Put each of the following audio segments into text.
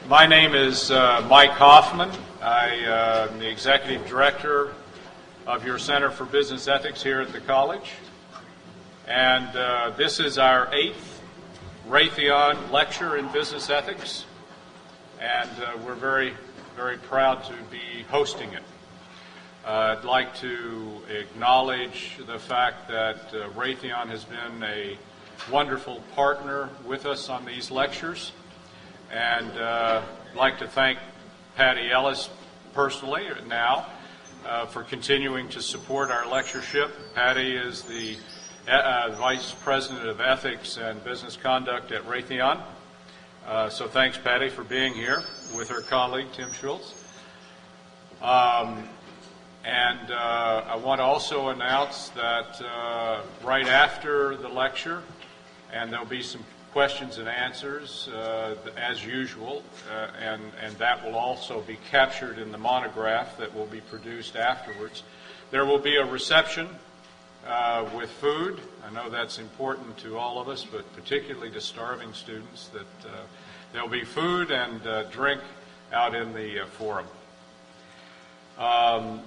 My name is Mike Hoffman. I am the Executive Director of your Center for Business Ethics here at the college. And this is our 8th Raytheon lecture in business ethics. And we're very, very proud to be hosting it. I'd like to acknowledge the fact that Raytheon has been a wonderful partner with us on these lectures. And I'd like to thank Patty Ellis personally now for continuing to support our lectureship. Patty is the Vice President of Ethics and Business Conduct at Raytheon. So thanks, Patty, for being here with her colleague, Tim Schultz. And I want to also announce that right after the lecture, and there'll be some questions and answers as usual, and that will also be captured in the monograph that will be produced afterwards. There will be a reception with food. I know that's important to all of us, but particularly to starving students, that there'll be food and drink out in the forum. I'm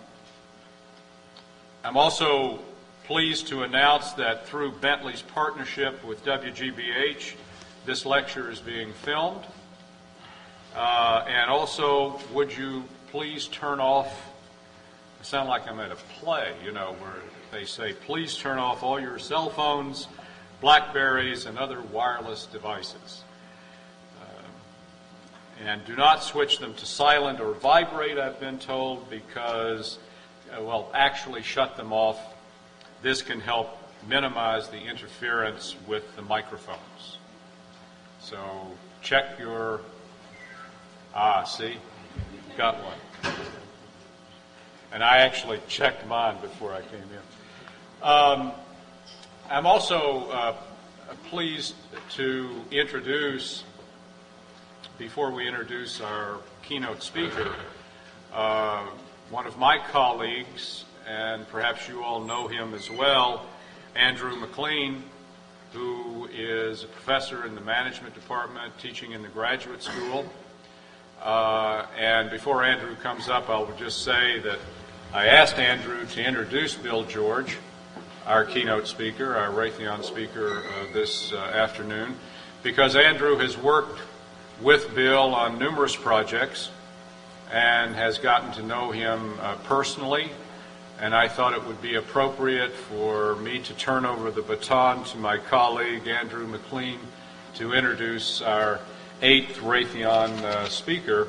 also pleased to announce that through Bentley's partnership with WGBH, this lecture is being filmed. And also, would you please turn off, I sound like I'm at a play, where they say, please turn off all your cell phones, Blackberries, and other wireless devices. And do not switch them to silent or vibrate, I've been told, because, actually shut them off. This can help minimize the interference with the microphones. So check your, see, got one. And I actually checked mine before I came in. I'm also pleased to introduce, before we introduce our keynote speaker, one of my colleagues, and perhaps you all know him as well, Andrew McLean, who is a professor in the management department teaching in the graduate school. And before Andrew comes up, I will just say that I asked Andrew to introduce Bill George, our keynote speaker, our Raytheon speaker this afternoon, because Andrew has worked with Bill on numerous projects and has gotten to know him personally. And I thought it would be appropriate for me to turn over the baton to my colleague, Andrew McLean, to introduce our 8th Raytheon speaker,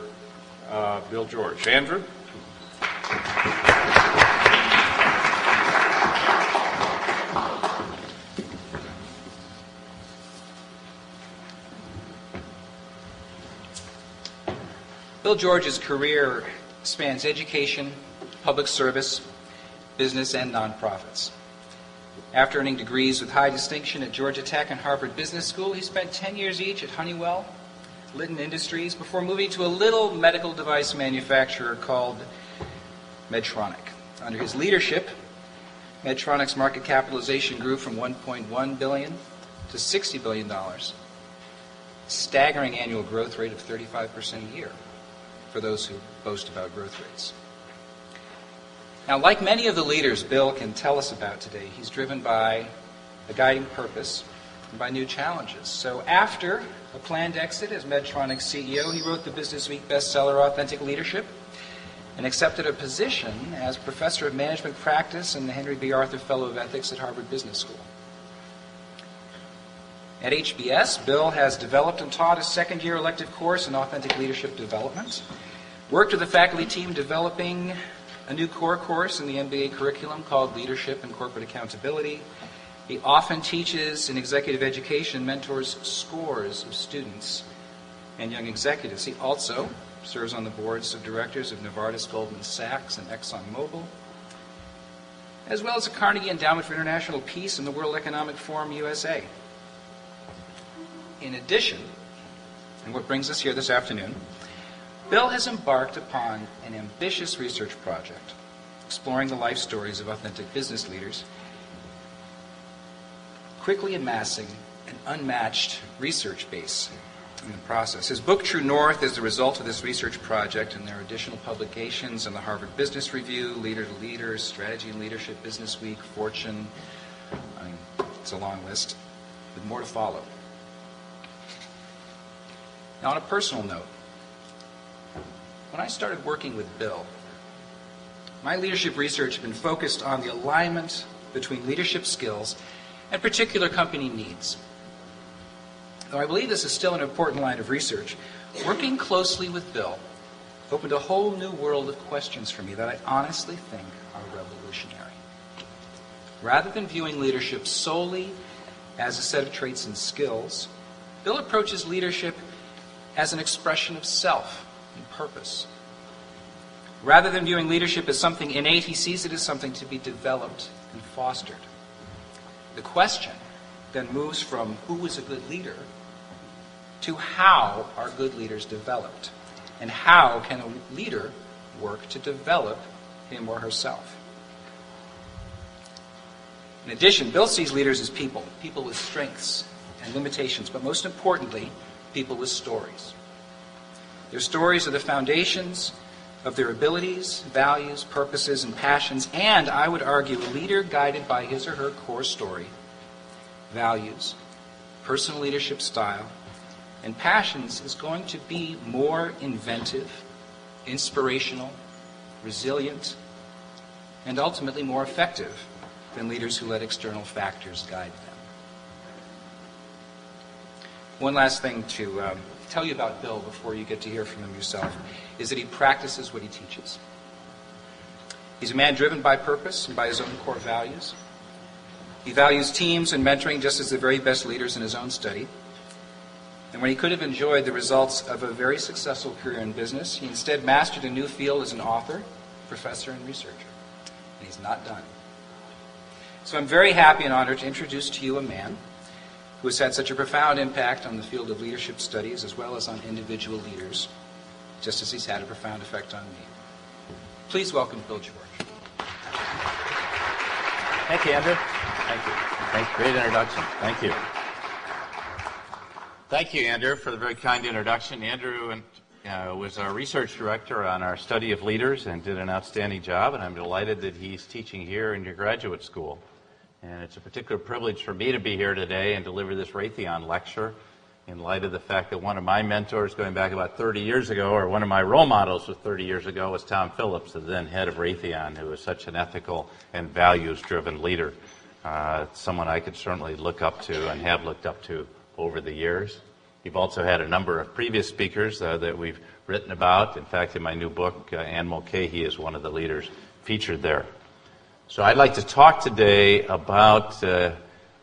Bill George. Andrew? Bill George's career spans education, public service, business, and nonprofits. After earning degrees with high distinction at Georgia Tech and Harvard Business School, he spent 10 years each at Honeywell, Litton Industries, before moving to a little medical device manufacturer called Medtronic. Under his leadership, Medtronic's market capitalization grew from $1.1 billion to $60 billion, a staggering annual growth rate of 35% a year for those who boast about growth rates. Now, like many of the leaders Bill can tell us about today, he's driven by a guiding purpose and by new challenges. So after a planned exit as Medtronic's CEO, he wrote the Business Week bestseller Authentic Leadership and accepted a position as Professor of Management Practice and the Henry B. Arthur Fellow of Ethics at Harvard Business School. At HBS, Bill has developed and taught a second-year elective course in Authentic Leadership Development, worked with the faculty team developing a new core course in the MBA curriculum called Leadership and Corporate Accountability. He often teaches in executive education, mentors scores of students and young executives. He also serves on the boards of directors of Novartis, Goldman Sachs, and ExxonMobil, as well as the Carnegie Endowment for International Peace and the World Economic Forum USA. In addition, and what brings us here this afternoon, Bill has embarked upon an ambitious research project exploring the life stories of authentic business leaders, quickly amassing an unmatched research base in the process. His book, True North, is the result of this research project, and there are additional publications in the Harvard Business Review, Leader to Leaders, Strategy and Leadership, Business Week, Fortune. I mean, it's a long list, with more to follow. Now, on a personal note, when I started working with Bill, my leadership research had been focused on the alignment between leadership skills and particular company needs. Though I believe this is still an important line of research, working closely with Bill opened a whole new world of questions for me that I honestly think are revolutionary. Rather than viewing leadership solely as a set of traits and skills, Bill approaches leadership as an expression of self and purpose. Rather than viewing leadership as something innate, he sees it as something to be developed and fostered. The question then moves from who is a good leader to how are good leaders developed, and how can a leader work to develop him or herself. In addition, Bill sees leaders as people with strengths and limitations, but most importantly, people with stories. Their stories are the foundations of their abilities, values, purposes, and passions, and I would argue a leader guided by his or her core story, values, personal leadership style, and passions is going to be more inventive, inspirational, resilient, and ultimately more effective than leaders who let external factors guide them. One last thing to tell you about Bill before you get to hear from him yourself is that he practices what he teaches. He's a man driven by purpose and by his own core values. He values teams and mentoring just as the very best leaders in his own study. And when he could have enjoyed the results of a very successful career in business, he instead mastered a new field as an author, professor, and researcher. And he's not done. So I'm very happy and honored to introduce to you a man who has had such a profound impact on the field of leadership studies as well as on individual leaders, just as he's had a profound effect on me. Please welcome Bill George. Thank you, Andrew. Thank you. Thanks. Great introduction. Thank you. Thank you, Andrew, for the very kind introduction. Andrew was our research director on our study of leaders and did an outstanding job, and I'm delighted that he's teaching here in your graduate school. And it's a particular privilege for me to be here today and deliver this Raytheon lecture in light of the fact that one of my mentors going back about 30 years ago, or one of my role models was 30 years ago, was Tom Phillips, the then head of Raytheon, who was such an ethical and values-driven leader. Someone I could certainly look up to and have looked up to over the years. You've also had a number of previous speakers that we've written about. In fact, in my new book, Ann Mulcahy is one of the leaders featured there. So I'd like to talk today about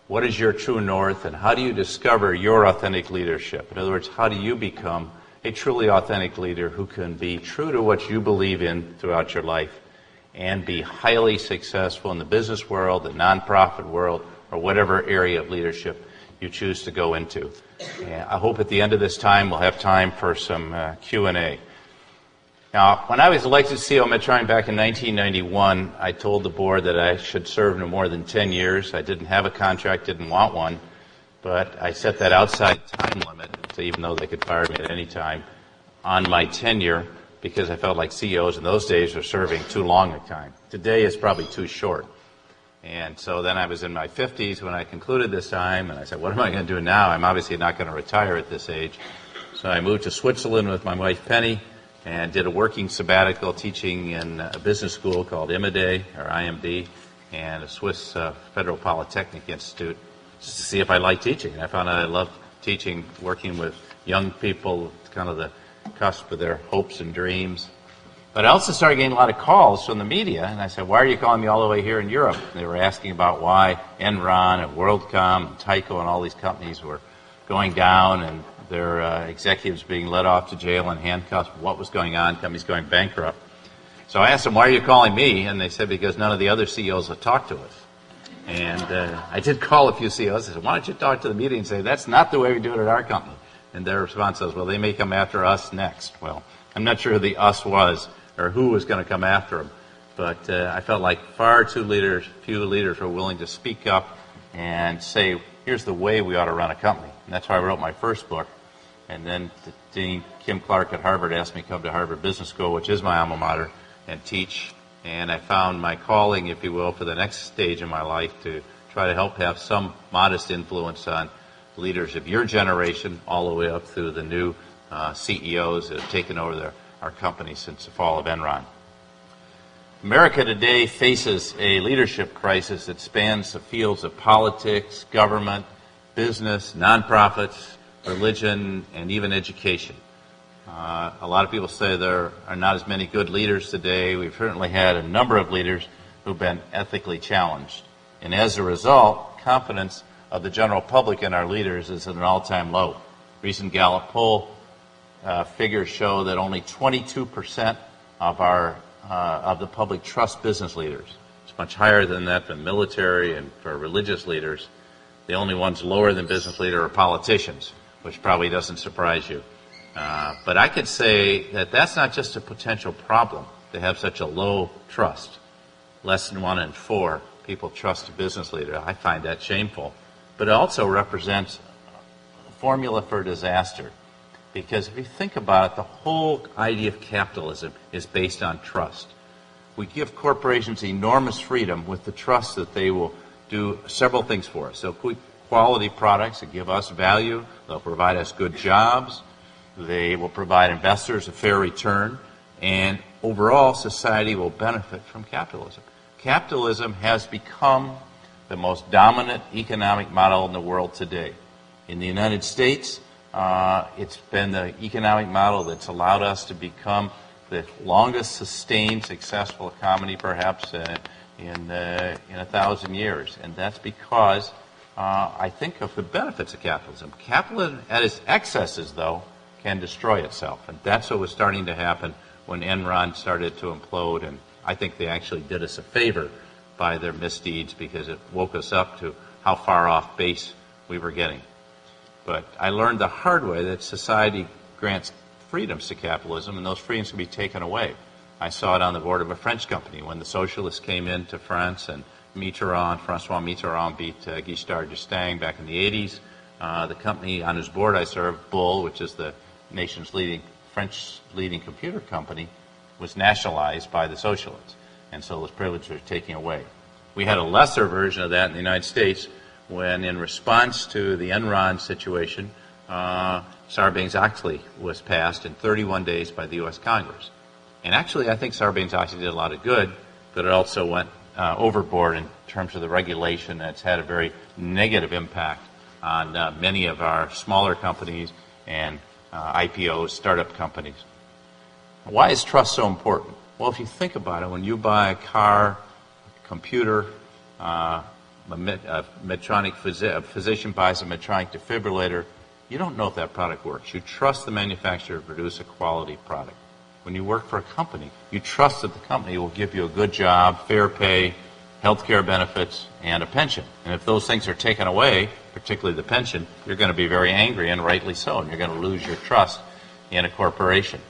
what is your true north and how do you discover your authentic leadership? In other words, how do you become a truly authentic leader who can be true to what you believe in throughout your life and be highly successful in the business world, the nonprofit world, or whatever area of leadership you choose to go into. And I hope at the end of this time we'll have time for some Q&A. Now, when I was elected CEO of Medtronic back in 1991, I told the board that I should serve no more than 10 years. I didn't have a contract, didn't want one, but I set that outside time limit, so even though they could fire me at any time, on my tenure because I felt like CEOs in those days were serving too long a time. Today is probably too short. And so then I was in my 50s when I concluded this time, and I said, what am I going to do now? I'm obviously not going to retire at this age. So I moved to Switzerland with my wife, Penny, and did a working sabbatical teaching in a business school called IMD, or IMD, and a Swiss Federal Polytechnic Institute, just to see if I liked teaching. And I found out I loved teaching, working with young people, kind of the cusp of their hopes and dreams. But I also started getting a lot of calls from the media, and I said, why are you calling me all the way here in Europe? And they were asking about why Enron and WorldCom and Tyco and all these companies were going down and their executives being let off to jail and handcuffs, what was going on, companies going bankrupt. So I asked them, why are you calling me? And they said, because none of the other CEOs have talked to us. And I did call a few CEOs. I said, why don't you talk to the media and say, that's not the way we do it at our company? And their response was, well, they may come after us next. Well, I'm not sure who the us was or who was going to come after them. But I felt like far too few leaders were willing to speak up and say, here's the way we ought to run a company. And that's why I wrote my first book, And then Dean Kim Clark at Harvard asked me to come to Harvard Business School, which is my alma mater, and teach. And I found my calling, if you will, for the next stage in my life to try to help have some modest influence on leaders of your generation all the way up through the new CEOs that have taken over our company since the fall of Enron. America today faces a leadership crisis that spans the fields of politics, government, business, nonprofits, religion, and even education. A lot of people say there are not as many good leaders today. We've certainly had a number of leaders who've been ethically challenged. And as a result, confidence of the general public in our leaders is at an all-time low. Recent Gallup poll figures show that only 22% of the public trust business leaders. It's much higher than that for military and for religious leaders. The only ones lower than business leaders are politicians, which probably doesn't surprise you. But I could say that that's not just a potential problem to have such a low trust. Less than 1 in 4 people trust a business leader. I find that shameful. But it also represents a formula for disaster. Because if you think about it, the whole idea of capitalism is based on trust. We give corporations enormous freedom with the trust that they will do several things for us. They'll put quality products that give us value. They'll provide us good jobs. They will provide investors a fair return. And overall, society will benefit from capitalism. Capitalism has become the most dominant economic model in the world today. In the United States, it's been the economic model that's allowed us to become the longest sustained successful economy perhaps in 1,000 years. And that's because I think of the benefits of capitalism. Capitalism at its excesses, though, can destroy itself. And that's what was starting to happen when Enron started to implode. And I think they actually did us a favor by their misdeeds because it woke us up to how far off base we were getting. But I learned the hard way that society grants freedoms to capitalism, and those freedoms can be taken away. I saw it on the board of a French company when the socialists came into France and Francois Mitterrand beat Giscard d'Estaing back in the 80s. The company on whose board I served, Bull, which is the nation's French leading computer company, was nationalized by the socialists. And so those privileges were taken away. We had a lesser version of that in the United States when, in response to the Enron situation, Sarbanes-Oxley was passed in 31 days by the U.S. Congress. And actually, I think Sarbanes-Oxley did a lot of good, but it also went overboard in terms of the regulation. It's had a very negative impact on many of our smaller companies and IPOs, startup companies. Why is trust so important? Well, if you think about it, when you buy a car, a computer, a physician buys a Medtronic defibrillator, you don't know if that product works. You trust the manufacturer to produce a quality product. When you work for a company, you trust that the company will give you a good job, fair pay, health care benefits, and a pension. And if those things are taken away, particularly the pension, you're going to be very angry, and rightly so, and you're going to lose your trust in a corporation.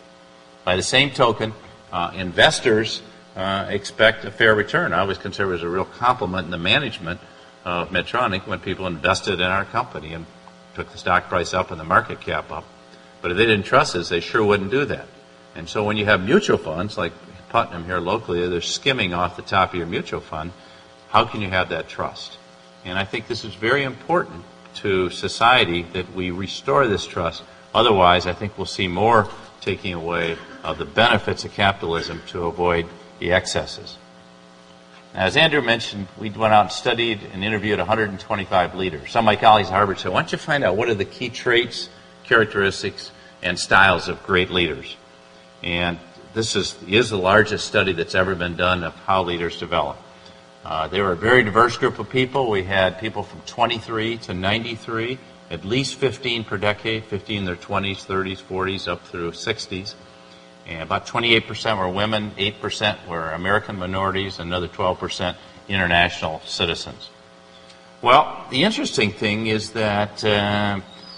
By the same token, investors expect a fair return. I always consider it as a real compliment in the management of Medtronic when people invested in our company and took the stock price up and the market cap up. But if they didn't trust us, they sure wouldn't do that. And so when you have mutual funds, like Putnam here locally, they're skimming off the top of your mutual fund, how can you have that trust? And I think this is very important to society that we restore this trust. Otherwise, I think we'll see more taking away of the benefits of capitalism to avoid the excesses. Now, as Andrew mentioned, we went out and studied and interviewed 125 leaders. Some of my colleagues at Harvard said, why don't you find out what are the key traits, characteristics, and styles of great leaders? And this is the largest study that's ever been done of how leaders develop. They were a very diverse group of people. We had people from 23 to 93, at least 15 per decade, 15 in their 20s, 30s, 40s, up through 60s. And about 28% were women, 8% were American minorities, another 12% international citizens. Well, the interesting thing is that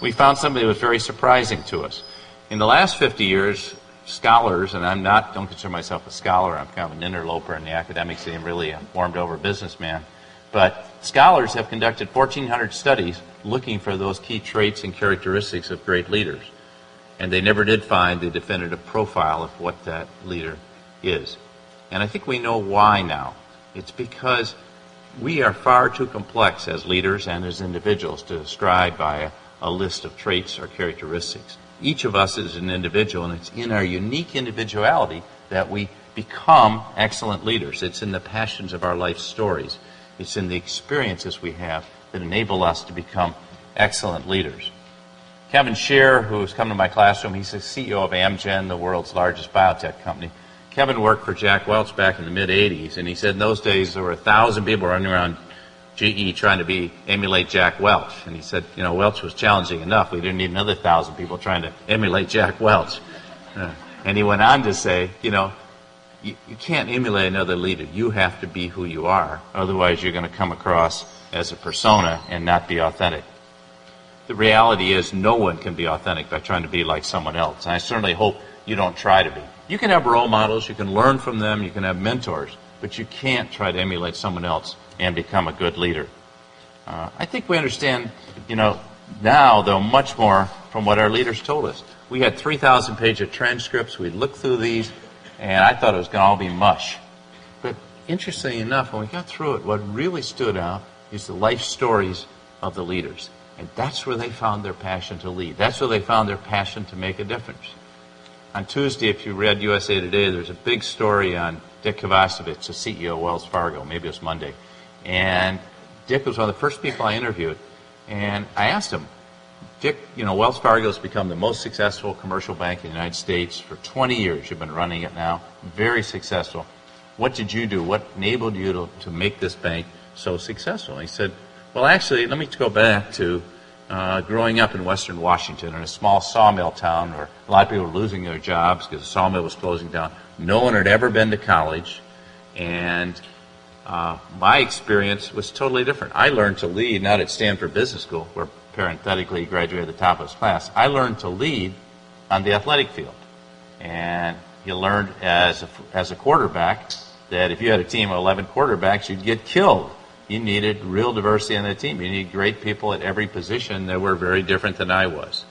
we found something that was very surprising to us. In the last 50 years, scholars, and don't consider myself a scholar, I'm kind of an interloper in the academic scene, really a warmed-over businessman, but scholars have conducted 1,400 studies looking for those key traits and characteristics of great leaders. and they never did find the definitive profile of what that leader is. And I think we know why now. It's because we are far too complex as leaders and as individuals to describe by a list of traits or characteristics. Each of us is an individual, and it's in our unique individuality that we become excellent leaders. It's in the passions of our life stories. It's in the experiences we have that enable us to become excellent leaders. Kevin Scheer, who's come to my classroom, he's the CEO of Amgen, the world's largest biotech company. Kevin worked for Jack Welch back in the mid-'80s, and he said in those days there were 1,000 people running around GE trying to emulate Jack Welch. And he said, Welch was challenging enough. We didn't need another 1,000 people trying to emulate Jack Welch. And he went on to say, you can't emulate another leader. You have to be who you are. Otherwise, you're going to come across as a persona and not be authentic. The reality is no one can be authentic by trying to be like someone else. And I certainly hope you don't try to be. You can have role models. You can learn from them. You can have mentors. But you can't try to emulate someone else and become a good leader. I think we understand, now, though, much more from what our leaders told us. We had 3,000 pages of transcripts. We looked through these, and I thought it was going to all be mush. But interestingly enough, when we got through it, what really stood out is the life stories of the leaders. And that's where they found their passion to lead. That's where they found their passion to make a difference. On Tuesday, if you read USA Today, there's a big story on Dick Kovacevich, the CEO of Wells Fargo. Maybe it was Monday. And Dick was one of the first people I interviewed. And I asked him, Dick, Wells Fargo has become the most successful commercial bank in the United States. For 20 years, you've been running it now. Very successful. What did you do? What enabled you to make this bank so successful? And he said, well, actually, let me go back to growing up in Western Washington in a small sawmill town where a lot of people were losing their jobs because the sawmill was closing down. No one had ever been to college, and my experience was totally different. I learned to lead not at Stanford Business School, where parenthetically he graduated at the top of his class. I learned to lead on the athletic field. And you learned as a quarterback that if you had a team of 11 quarterbacks, you'd get killed. You needed real diversity on the team. You needed great people at every position that were very different than I was.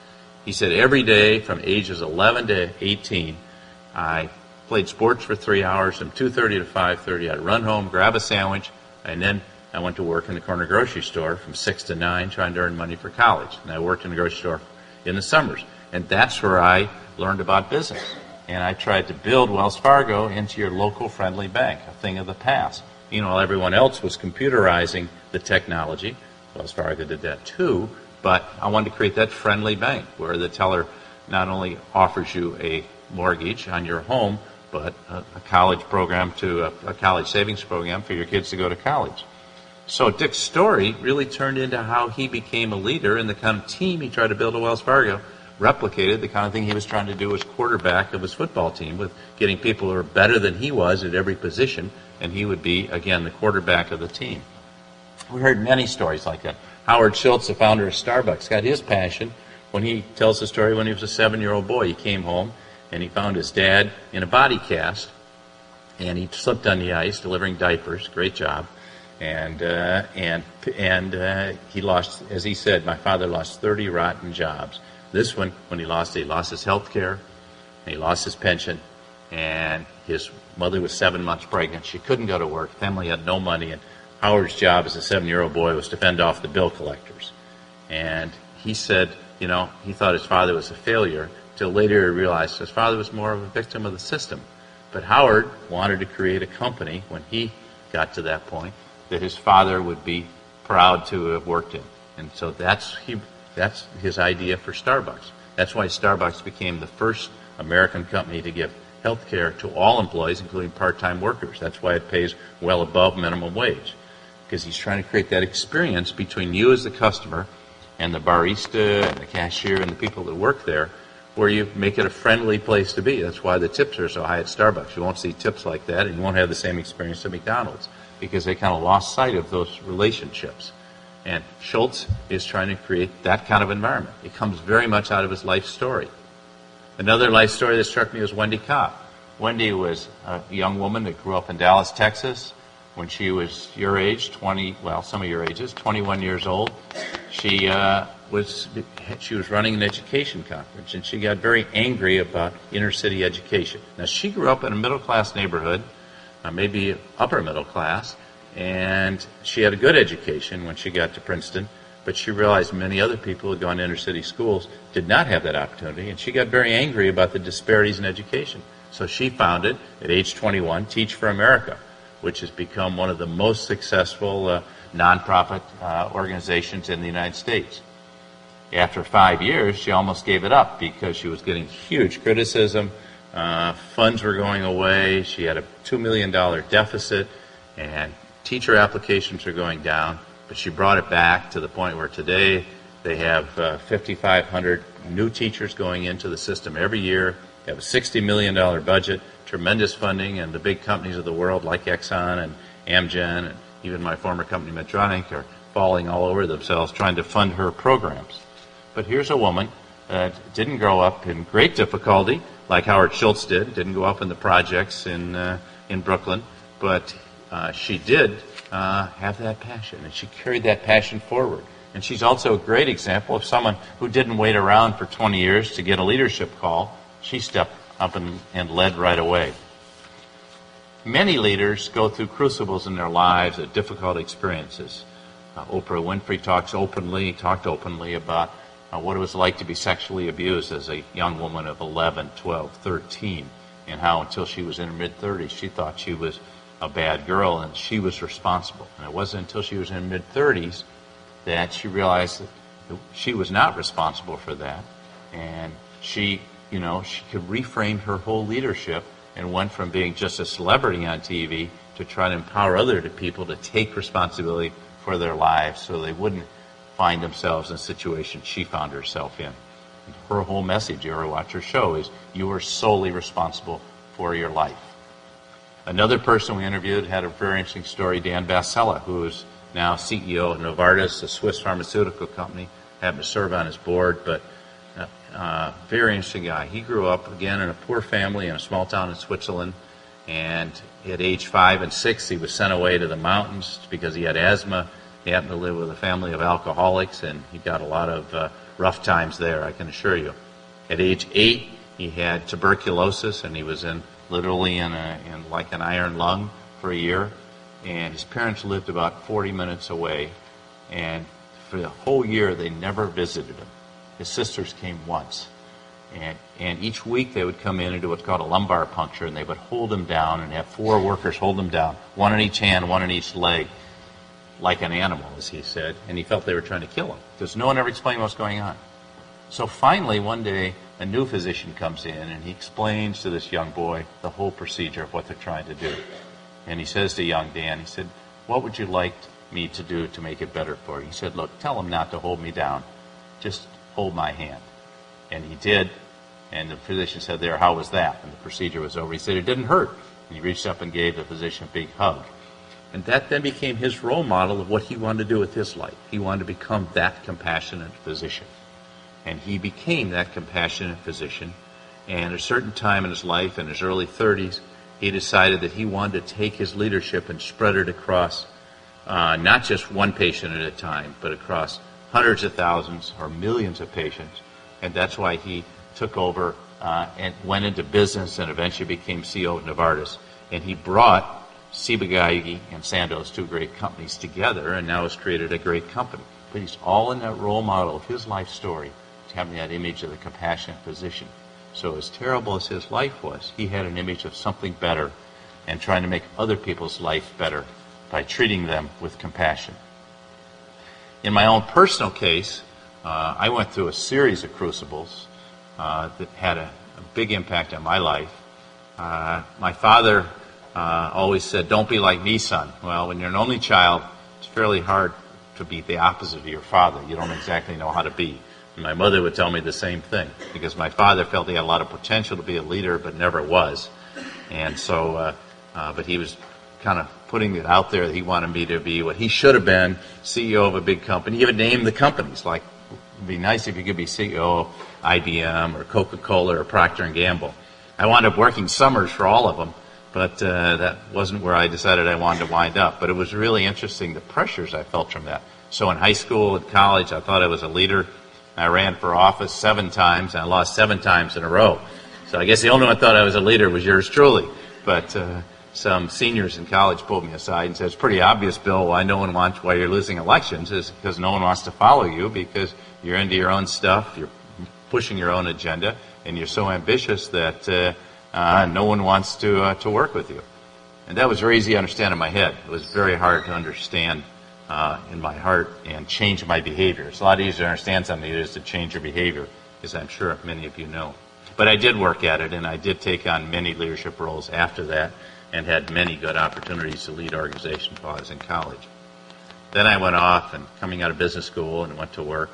He said every day from ages 11 to 18, I played sports for 3 hours from 2:30 to 5:30. I'd run home, grab a sandwich, and then I went to work in the corner grocery store from 6 to 9 trying to earn money for college. And I worked in the grocery store in the summers. And that's where I learned about business. And I tried to build Wells Fargo into your local friendly bank, a thing of the past. Everyone else was computerizing the technology. Wells Fargo did that too. But I wanted to create that friendly bank where the teller not only offers you a mortgage on your home, but a college program a college savings program for your kids to go to college. So Dick's story really turned into how he became a leader, and the kind of team he tried to build at Wells Fargo replicated the kind of thing he was trying to do as quarterback of his football team, with getting people who were better than he was at every position, and he would be, again, the quarterback of the team. We heard many stories like that. Howard Schultz, the founder of Starbucks, got his passion when he tells the story when he was a 7-year-old boy. He came home, and he found his dad in a body cast, and he slipped on the ice delivering diapers. Great job. And he lost, as he said, my father lost 30 rotten jobs. This one, when he lost his health care, and he lost his pension, and his mother was 7 months pregnant. She couldn't go to work. Family had no money, and Howard's job as a 7-year-old boy was to fend off the bill collectors. And he said, he thought his father was a failure, till later he realized his father was more of a victim of the system. But Howard wanted to create a company when he got to that point that his father would be proud to have worked in. And so that's his idea for Starbucks. That's why Starbucks became the first American company to give health care to all employees, including part-time workers. That's why it pays well above minimum wage, because he's trying to create that experience between you as the customer and the barista and the cashier and the people that work there, where you make it a friendly place to be. That's why the tips are so high at Starbucks. You won't see tips like that, and you won't have the same experience at McDonald's, because they kind of lost sight of those relationships. And Schultz is trying to create that kind of environment. It comes very much out of his life story. Another life story that struck me was Wendy Kopp. Wendy was a young woman that grew up in Dallas, Texas. When she was your age, some of your ages, 21 years old, she she was running an education conference, and she got very angry about inner city education. Now, she grew up in a middle-class neighborhood, maybe upper middle class, and she had a good education when she got to Princeton, but she realized many other people who had gone to inner city schools did not have that opportunity, and she got very angry about the disparities in education. So she founded, at age 21, Teach for America, which has become one of the most successful nonprofit organizations in the United States. After 5 years, she almost gave it up because she was getting huge criticism. Funds were going away. She had a $2 million deficit, and teacher applications are going down. But she brought it back to the point where today they have 5,500 new teachers going into the system every year. They have a $60 million budget, tremendous funding, and the big companies of the world like Exxon and Amgen and even my former company Medtronic are falling all over themselves trying to fund her programs. But here's a woman that didn't grow up in great difficulty like Howard Schultz didn't go up in the projects in Brooklyn, but she did have that passion, and she carried that passion forward. And she's also a great example of someone who didn't wait around for 20 years to get a leadership call. She stepped up and led right away. Many leaders go through crucibles in their lives of difficult experiences. Oprah Winfrey talked openly about what it was like to be sexually abused as a young woman of 11, 12, 13, and how until she was in her mid-30s, she thought she was a bad girl and she was responsible. And it wasn't until she was in her mid-30s that she realized that she was not responsible for that. And she could reframe her whole leadership and went from being just a celebrity on TV to try to empower other people to take responsibility for their lives so they wouldn't find themselves in situations she found herself in. And her whole message, you ever watch her show, is you are solely responsible for your life. Another person we interviewed had a very interesting story, Dan Bassella, who is now CEO of Novartis, a Swiss pharmaceutical company. Happened to serve on his board, but very interesting guy. He grew up, again, in a poor family in a small town in Switzerland, and at age 5 and 6, he was sent away to the mountains because he had asthma. He happened to live with a family of alcoholics, and he got a lot of rough times there, I can assure you. At age 8, he had tuberculosis, and he was literally in like an iron lung for a year. And his parents lived about 40 minutes away, and for the whole year they never visited him. His sisters came once, and each week they would come in and do what's called a lumbar puncture, and they would hold him down and have 4 workers hold him down, one in each hand, one in each leg, like an animal, as he said, and he felt they were trying to kill him because no one ever explained what was going on. So finally, one day, a new physician comes in, and he explains to this young boy the whole procedure of what they're trying to do. And he says to young Dan, he said, "What would you like me to do to make it better for you?" He said, "Look, tell him not to hold me down. Just hold my hand." And he did, and the physician said, "There, how was that?" And the procedure was over. He said, "It didn't hurt." And he reached up and gave the physician a big hug. And that then became his role model of what he wanted to do with his life. He wanted to become that compassionate physician. And he became that compassionate physician. And at a certain time in his life, in his early 30s, he decided that he wanted to take his leadership and spread it across not just one patient at a time, but across hundreds of thousands or millions of patients. And that's why he took over and went into business and eventually became CEO of Novartis. And he brought Ciba-Geigy and Sandoz, 2 great companies, together, and now has created a great company. But he's all in that role model of his life story, having that image of the compassionate physician. So as terrible as his life was, he had an image of something better and trying to make other people's life better by treating them with compassion. In my own personal case, I went through a series of crucibles that had a big impact on my life. My father always said, "Don't be like me, son." Well, when you're an only child, it's fairly hard to be the opposite of your father. You don't exactly know how to be. And my mother would tell me the same thing, because my father felt he had a lot of potential to be a leader, but never was. And so, but he was kind of putting it out there that he wanted me to be what he should have been, CEO of a big company. He even named the companies, like, it'd be nice if you could be CEO of IBM or Coca-Cola or Procter & Gamble. I wound up working summers for all of them, but that wasn't where I decided I wanted to wind up. But it was really interesting, the pressures I felt from that. So in high school and college, I thought I was a leader. I ran for office 7 times, and I lost 7 times in a row. So I guess the only one that thought I was a leader was yours truly. But some seniors in college pulled me aside and said, it's pretty obvious, Bill, why you're losing elections is because no one wants to follow you because you're into your own stuff, you're pushing your own agenda, and you're so ambitious that no one wants to work with you. And that was very easy to understand in my head. It was very hard to understand in my heart and change my behavior. It's a lot easier to understand something than it is to change your behavior, as I'm sure many of you know. But I did work at it, and I did take on many leadership roles after that and had many good opportunities to lead organizations while I was in college. Then I went off and coming out of business school and went to work.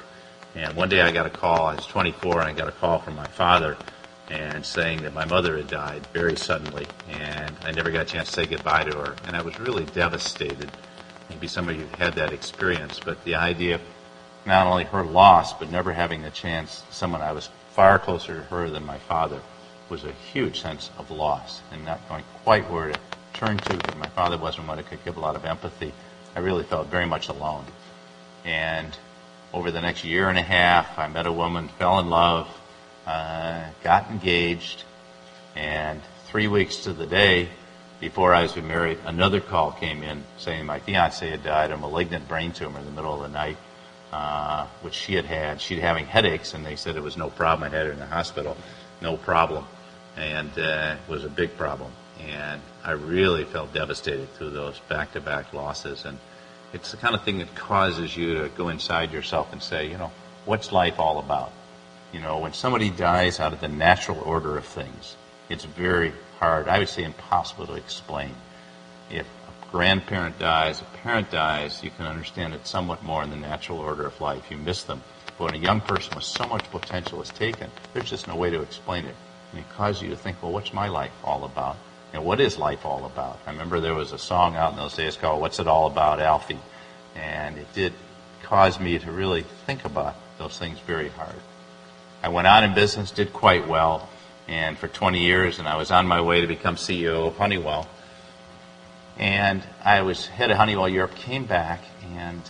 And one day I got a call. I was 24, and I got a call from my father and saying that my mother had died very suddenly, and I never got a chance to say goodbye to her. And I was really devastated. Maybe some of you had that experience, but the idea of not only her loss, but never having the chance, someone I was far closer to her than my father, was a huge sense of loss and not knowing quite where to turn to. But my father wasn't one who could give a lot of empathy. I really felt very much alone. And over the next year and a half, I met a woman, fell in love, got engaged, and 3 weeks to the day before I was married, another call came in saying my fiance had died of a malignant brain tumor in the middle of the night, which she had had. She'd having headaches, and they said it was no problem. I had her in the hospital, no problem, and it was a big problem. And I really felt devastated through those back-to-back losses. And it's the kind of thing that causes you to go inside yourself and say, what's life all about? When somebody dies out of the natural order of things, it's very hard, I would say impossible to explain. If a grandparent dies, a parent dies, you can understand it somewhat more in the natural order of life. You miss them. But when a young person with so much potential is taken, there's just no way to explain it. And it causes you to think, well, what's my life all about? What is life all about? I remember there was a song out in those days called What's It All About, Alfie? And it did cause me to really think about those things very hard. I went on in business, did quite well, and for 20 years, and I was on my way to become CEO of Honeywell. And I was head of Honeywell Europe, came back, and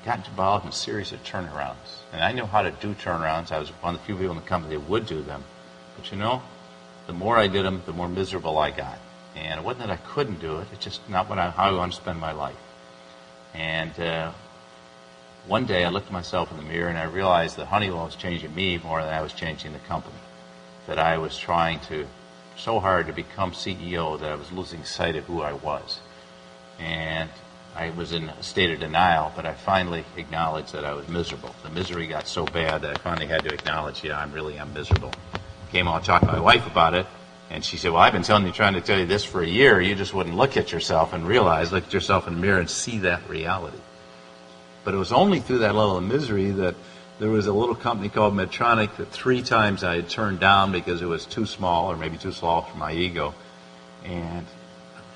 got involved in a series of turnarounds. And I knew how to do turnarounds. I was one of the few people in the company that would do them. But the more I did them, the more miserable I got. And it wasn't that I couldn't do it, it's just not how I want to spend my life. And one day I looked at myself in the mirror and I realized that Honeywell was changing me more than I was changing the company. That I was trying so hard to become CEO that I was losing sight of who I was. And I was in a state of denial, but I finally acknowledged that I was miserable. The misery got so bad that I finally had to acknowledge, I'm miserable. Came on and talked to my wife about it, and she said, well, I've been trying to tell you this for a year. You just wouldn't look at yourself and look at yourself in the mirror and see that reality. But it was only through that level of misery that there was a little company called Medtronic that 3 times I had turned down because it was too small or maybe too small for my ego. And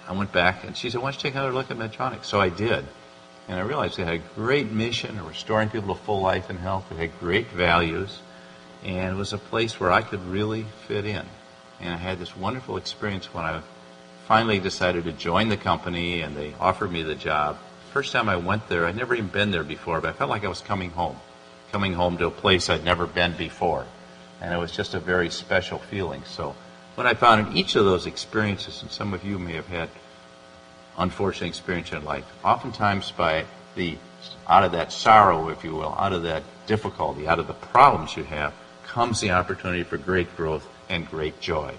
I went back and she said, why don't you take another look at Medtronic? So I did. And I realized they had a great mission of restoring people to full life and health. They had great values. And it was a place where I could really fit in. And I had this wonderful experience when I finally decided to join the company and they offered me the job. First time I went there, I'd never even been there before, but I felt like I was coming home to a place I'd never been before. And it was just a very special feeling. So what I found in each of those experiences, and some of you may have had unfortunate experience in life, oftentimes out of that sorrow, if you will, out of that difficulty, out of the problems you have, comes the opportunity for great growth and great joy.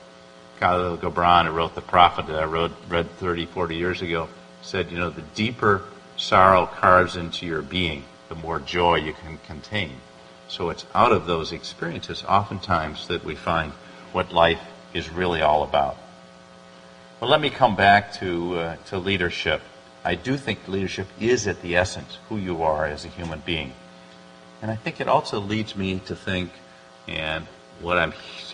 Khalil Gibran, who wrote The Prophet that I read 30, 40 years ago, said, the deeper sorrow carves into your being, the more joy you can contain. So it's out of those experiences oftentimes that we find what life is really all about. Well, let me come back to leadership. I do think leadership is at the essence who you are as a human being. And I think it also leads me to think, and what I'm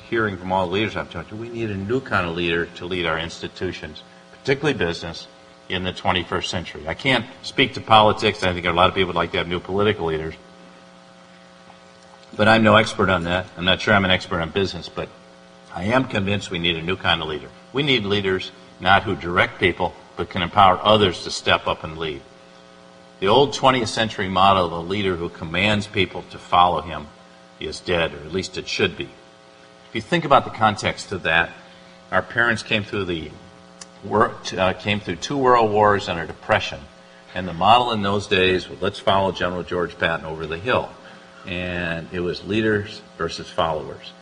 hearing from all the leaders I've talked to, we need a new kind of leader to lead our institutions, particularly business, in the 21st century. I can't speak to politics. I think a lot of people would like to have new political leaders. But I'm no expert on that. I'm not sure I'm an expert on business, but I am convinced we need a new kind of leader. We need leaders not who direct people, but can empower others to step up and lead. The old 20th century model of a leader who commands people to follow him is dead, or at least it should be. If you think about the context of that, our parents came through two world wars and a depression, and the model in those days was, let's follow General George Patton over the hill, and it was leaders versus followers.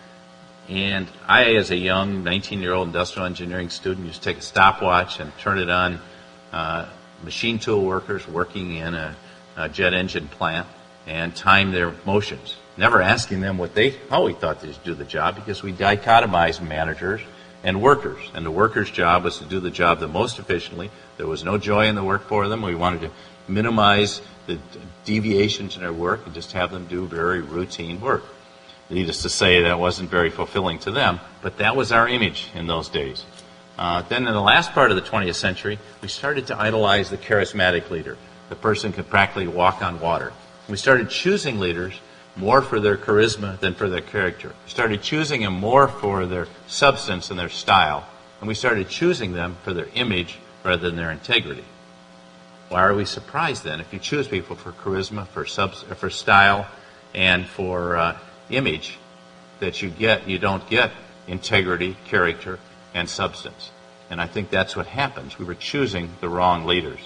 And I, as a young 19-year-old industrial engineering student, used to take a stopwatch and turn it on machine tool workers working in a jet engine plant and time their motions, never asking them how we thought they should do the job, because we dichotomized managers and workers. And the workers' job was to do the job the most efficiently. There was no joy in the work for them. We wanted to minimize the deviations in their work and just have them do very routine work. Needless to say, that wasn't very fulfilling to them, but that was our image in those days. Then in the last part of the 20th century, we started to idolize the charismatic leader. The person could practically walk on water. We started choosing leaders more for their charisma than for their character. We started choosing them more for their substance and their style, and we started choosing them for their image rather than their integrity. Why are we surprised then if you choose people for charisma, for style, and for image, that you don't get integrity, character, and substance? And I think that's what happens. We were choosing the wrong leaders,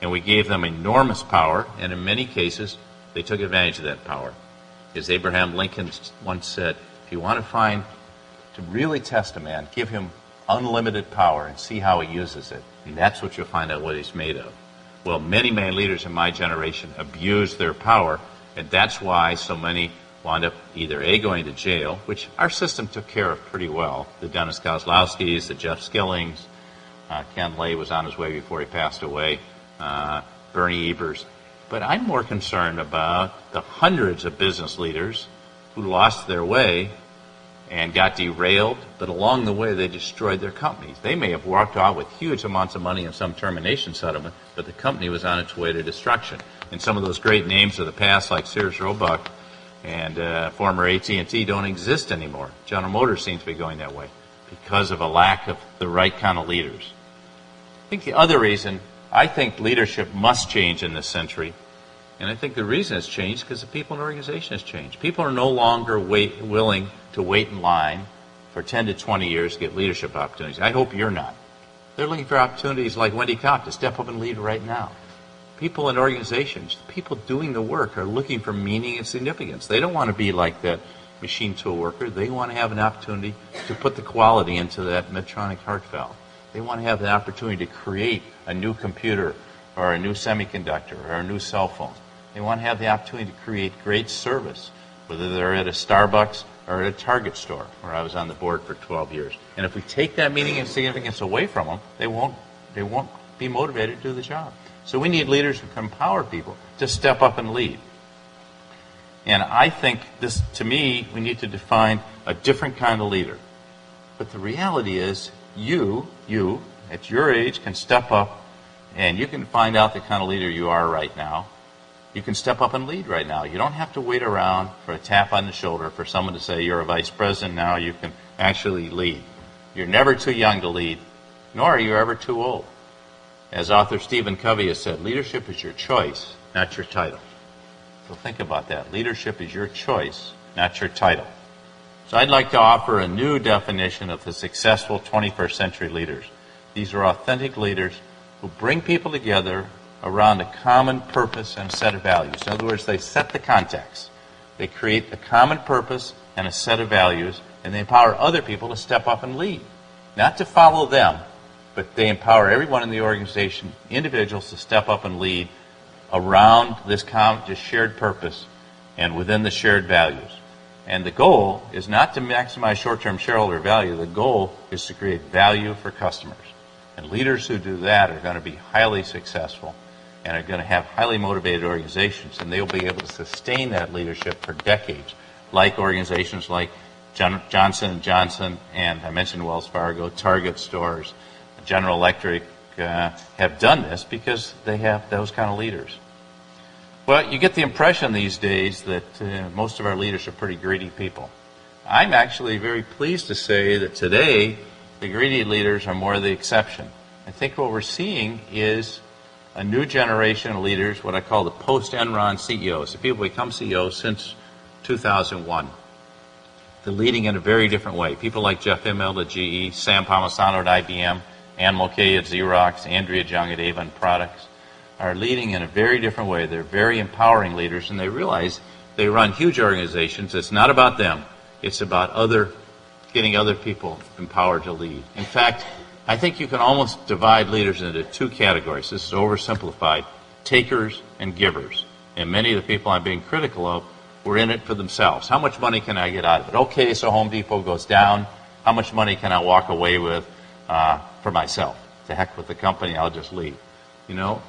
and we gave them enormous power, and in many cases, they took advantage of that power. As Abraham Lincoln once said, if you want to really test a man, give him unlimited power and see how he uses it. And that's what you'll find out what he's made of. Well, many leaders in my generation abused their power, and that's why so many wound up either A, going to jail, which our system took care of pretty well. The Dennis Kozlowskis, the Jeff Skillings, Ken Lay was on his way before he passed away, Bernie Ebers. But I'm more concerned about the hundreds of business leaders who lost their way and got derailed, but along the way they destroyed their companies. They may have walked out with huge amounts of money in some termination settlement, but the company was on its way to destruction. And some of those great names of the past, like Sears Roebuck and former AT&T, don't exist anymore. General Motors seems to be going that way because of a lack of the right kind of leaders. I think the other reason, I think leadership must change in this century, and I think the reason it's changed is because the people in the organization has changed. People are no longer willing to wait in line for 10 to 20 years to get leadership opportunities. I hope you're not. They're looking for opportunities like Wendy Kopp to step up and lead right now. People in organizations, people doing the work, are looking for meaning and significance. They don't want to be like that machine tool worker. They want to have an opportunity to put the quality into that Medtronic heart valve. They want to have the opportunity to create a new computer or a new semiconductor or a new cell phone. They want to have the opportunity to create great service, whether they're at a Starbucks or at a Target store, where I was on the board for 12 years. And if we take that meaning and significance away from them, they won't be motivated to do the job. So we need leaders who can empower people to step up and lead. And I think this, to me, we need to define a different kind of leader. But the reality is, you, at your age, can step up and you can find out the kind of leader you are right now. You can step up and lead right now. You don't have to wait around for a tap on the shoulder for someone to say, you're a vice president now, you can actually lead. You're never too young to lead, nor are you ever too old. As author Stephen Covey has said, leadership is your choice, not your title. So think about that. Leadership is your choice, not your title. So I'd like to offer a new definition of the successful 21st century leaders. These are authentic leaders who bring people together around a common purpose and a set of values. In other words, they set the context. They create a common purpose and a set of values, and they empower other people to step up and lead. Not to follow them, but they empower everyone in the organization, individuals, to step up and lead around this shared purpose and within the shared values. And the goal is not to maximize short-term shareholder value. The goal is to create value for customers. And leaders who do that are going to be highly successful and are going to have highly motivated organizations, and they'll be able to sustain that leadership for decades, like organizations like Johnson & Johnson, and I mentioned Wells Fargo, Target stores, General Electric have done this because they have those kind of leaders. Well, you get the impression these days that most of our leaders are pretty greedy people. I'm actually very pleased to say that today the greedy leaders are more the exception. I think what we're seeing is a new generation of leaders, what I call the post-Enron CEOs. The people become CEOs since 2001. They're leading in a very different way. People like Jeff Immelt at GE, Sam Palmisano at IBM, Ann Mulcahy at Xerox, Andrea Jung at Avon Products, are leading in a very different way. They're very empowering leaders, and they realize they run huge organizations. It's not about them. It's about getting other people empowered to lead. In fact, I think you can almost divide leaders into two categories. This is oversimplified: takers and givers. And many of the people I'm being critical of were in it for themselves. How much money can I get out of it? Okay, so Home Depot goes down. How much money can I walk away with for myself? To heck with the company, I'll just leave. You know,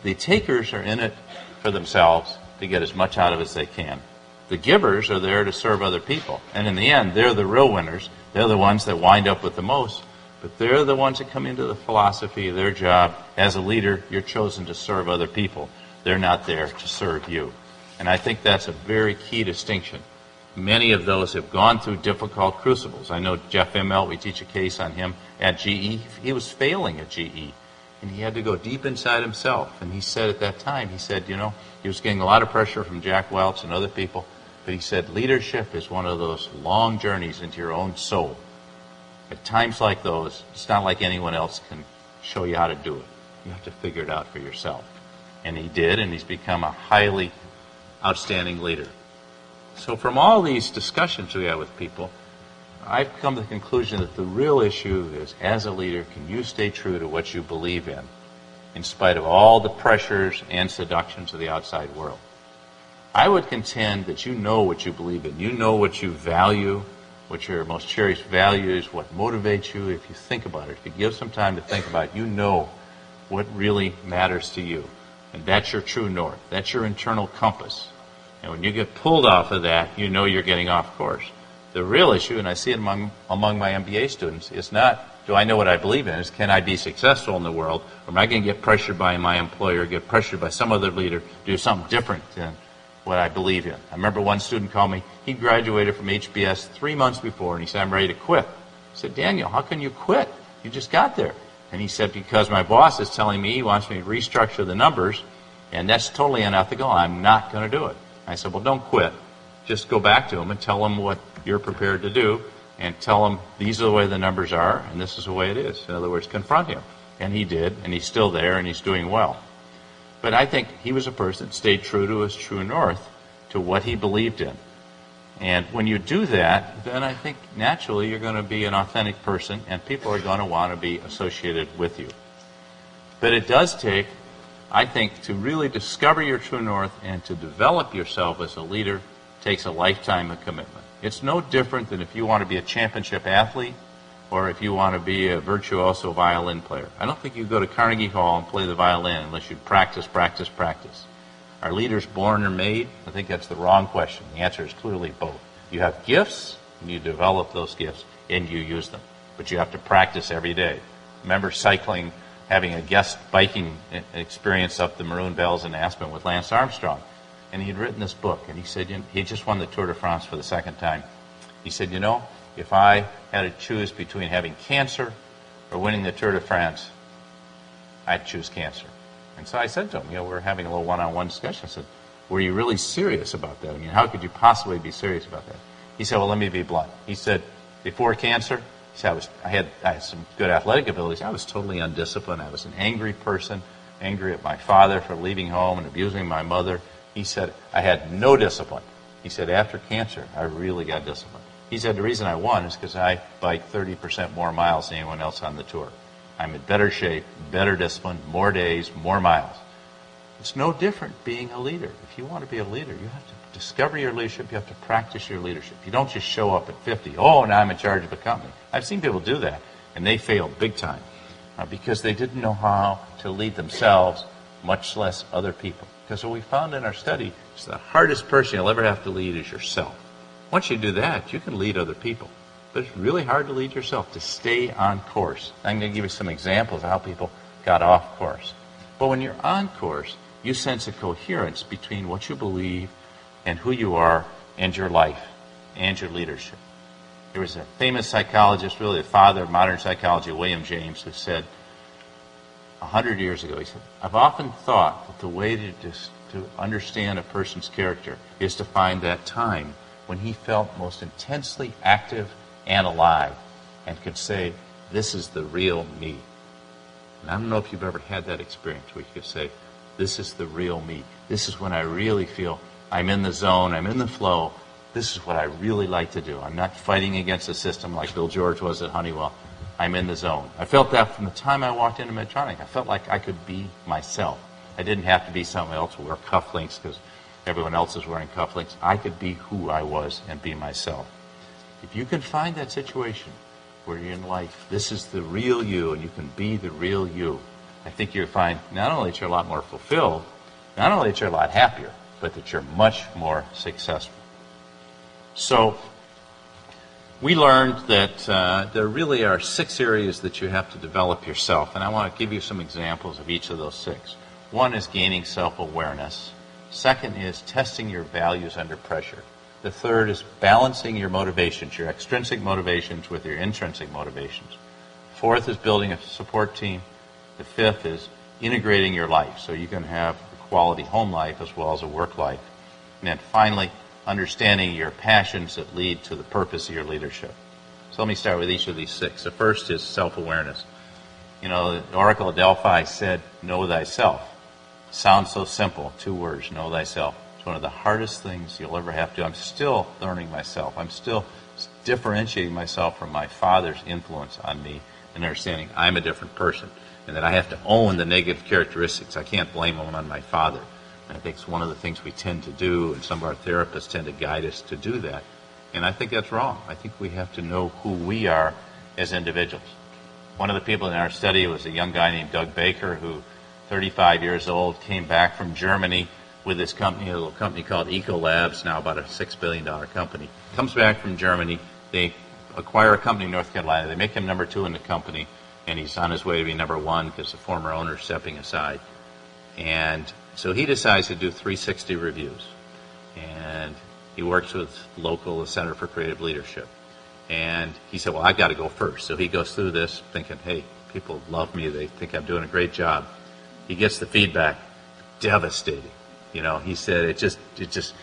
the takers are in it for themselves to get as much out of it as they can. The givers are there to serve other people. And in the end, they're the real winners. They're the ones that wind up with the most. But they're the ones that come into the philosophy of their job. As a leader, you're chosen to serve other people. They're not there to serve you. And I think that's a very key distinction. Many of those have gone through difficult crucibles. I know Jeff Immelt, we teach a case on him at GE. He was failing at GE. And he had to go deep inside himself. And he said at that time, he said, you know, he was getting a lot of pressure from Jack Welch and other people. But he said, leadership is one of those long journeys into your own soul. At times like those, it's not like anyone else can show you how to do it. You have to figure it out for yourself. And he did, and he's become a highly outstanding leader. So from all these discussions we have with people, I've come to the conclusion that the real issue is, as a leader, can you stay true to what you believe in spite of all the pressures and seductions of the outside world? I would contend that you know what you believe in. You know what you value, what your most cherished values, what motivates you. If you think about it, if you give some time to think about it, you know what really matters to you. And that's your true north. That's your internal compass. And when you get pulled off of that, you know you're getting off course. The real issue, and I see it among my MBA students, is not, do I know what I believe in? It's, can I be successful in the world? Or am I going to get pressured by my employer, get pressured by some other leader to do something different than what I believe in? I remember one student called me. He graduated from HBS 3 months before, and he said, I'm ready to quit. I said, Daniel, how can you quit? You just got there. And he said, because my boss is telling me he wants me to restructure the numbers, and that's totally unethical. I'm not going to do it. I said, well, don't quit. Just go back to him and tell him what you're prepared to do, and tell him these are the way the numbers are, and this is the way it is. In other words, confront him. And he did, and he's still there, and he's doing well. But I think he was a person that stayed true to his true north, to what he believed in. And when you do that, then I think naturally you're going to be an authentic person, and people are going to want to be associated with you. But it does take, I think, to really discover your true north and to develop yourself as a leader takes a lifetime of commitment. It's no different than if you want to be a championship athlete or if you want to be a virtuoso violin player. I don't think you go to Carnegie Hall and play the violin unless you practice, practice, practice. Are leaders born or made? I think that's the wrong question. The answer is clearly both. You have gifts, and you develop those gifts, and you use them. But you have to practice every day. Remember cycling, having a guest biking experience up the Maroon Bells in Aspen with Lance Armstrong. And he'd written this book, and he said, he just won the Tour de France for the second time. He said, you know, if I had to choose between having cancer or winning the Tour de France, I'd choose cancer. And so I said to him, you know, we're having a little one-on-one discussion. I said, were you really serious about that? I mean, how could you possibly be serious about that? He said, well, let me be blunt. He said, before cancer, he said, I had some good athletic abilities. I was totally undisciplined. I was an angry person, angry at my father for leaving home and abusing my mother. He said, I had no discipline. He said, after cancer, I really got disciplined. He said, the reason I won is because I biked 30% more miles than anyone else on the tour. I'm in better shape, better discipline, more days, more miles. It's no different being a leader. If you want to be a leader, you have to discover your leadership. You have to practice your leadership. You don't just show up at 50. Oh, now I'm in charge of a company. I've seen people do that, and they failed big time because they didn't know how to lead themselves, much less other people. Because what we found in our study is the hardest person you'll ever have to lead is yourself. Once you do that, you can lead other people. But it's really hard to lead yourself, to stay on course. I'm going to give you some examples of how people got off course. But when you're on course, you sense a coherence between what you believe and who you are and your life and your leadership. There was a famous psychologist, really the father of modern psychology, William James, who said, 100 years ago. He said, I've often thought that the way to understand a person's character is to find that time when he felt most intensely active and alive and could say, this is the real me. And I don't know if you've ever had that experience where you could say, this is the real me. This is when I really feel I'm in the zone, I'm in the flow. This is what I really like to do. I'm not fighting against the system like Bill George was at Honeywell. I'm in the zone. I felt that from the time I walked into Medtronic. I felt like I could be myself. I didn't have to be someone else who wore cufflinks because everyone else is wearing cufflinks. I could be who I was and be myself. If you can find that situation where you're in life, this is the real you, and you can be the real you, I think you'll find not only that you're a lot more fulfilled, not only that you're a lot happier, but that you're much more successful. So we learned that there really are 6 areas that you have to develop yourself, and I want to give you some examples of each of those 6. One is gaining self-awareness. Second is testing your values under pressure. The third is balancing your motivations, your extrinsic motivations with your intrinsic motivations. Fourth is building a support team. The fifth is integrating your life so you can have a quality home life as well as a work life. And then finally, understanding your passions that lead to the purpose of your leadership. So let me start with each of these 6. The first is self-awareness. You know, the Oracle of Delphi said, know thyself. Sounds so simple, 2 words, know thyself. It's one of the hardest things you'll ever have to do. I'm still learning myself. I'm still differentiating myself from my father's influence on me and understanding I'm a different person and that I have to own the negative characteristics. I can't blame them on my father. And I think it's one of the things we tend to do, and some of our therapists tend to guide us to do that. And I think that's wrong. I think we have to know who we are as individuals. One of the people in our study was a young guy named Doug Baker who, 35 years old, came back from Germany with this company, a little company called Ecolabs, now about a $6 billion company. Comes back from Germany. They acquire a company in North Carolina. They make him number 2 in the company, and he's on his way to be number 1 because the former owner is stepping aside. And so he decides to do 360 reviews. And he works with the Center for Creative Leadership. And he said, well, I've got to go first. So he goes through this thinking, hey, people love me. They think I'm doing a great job. He gets the feedback, devastating. You know, he said, it just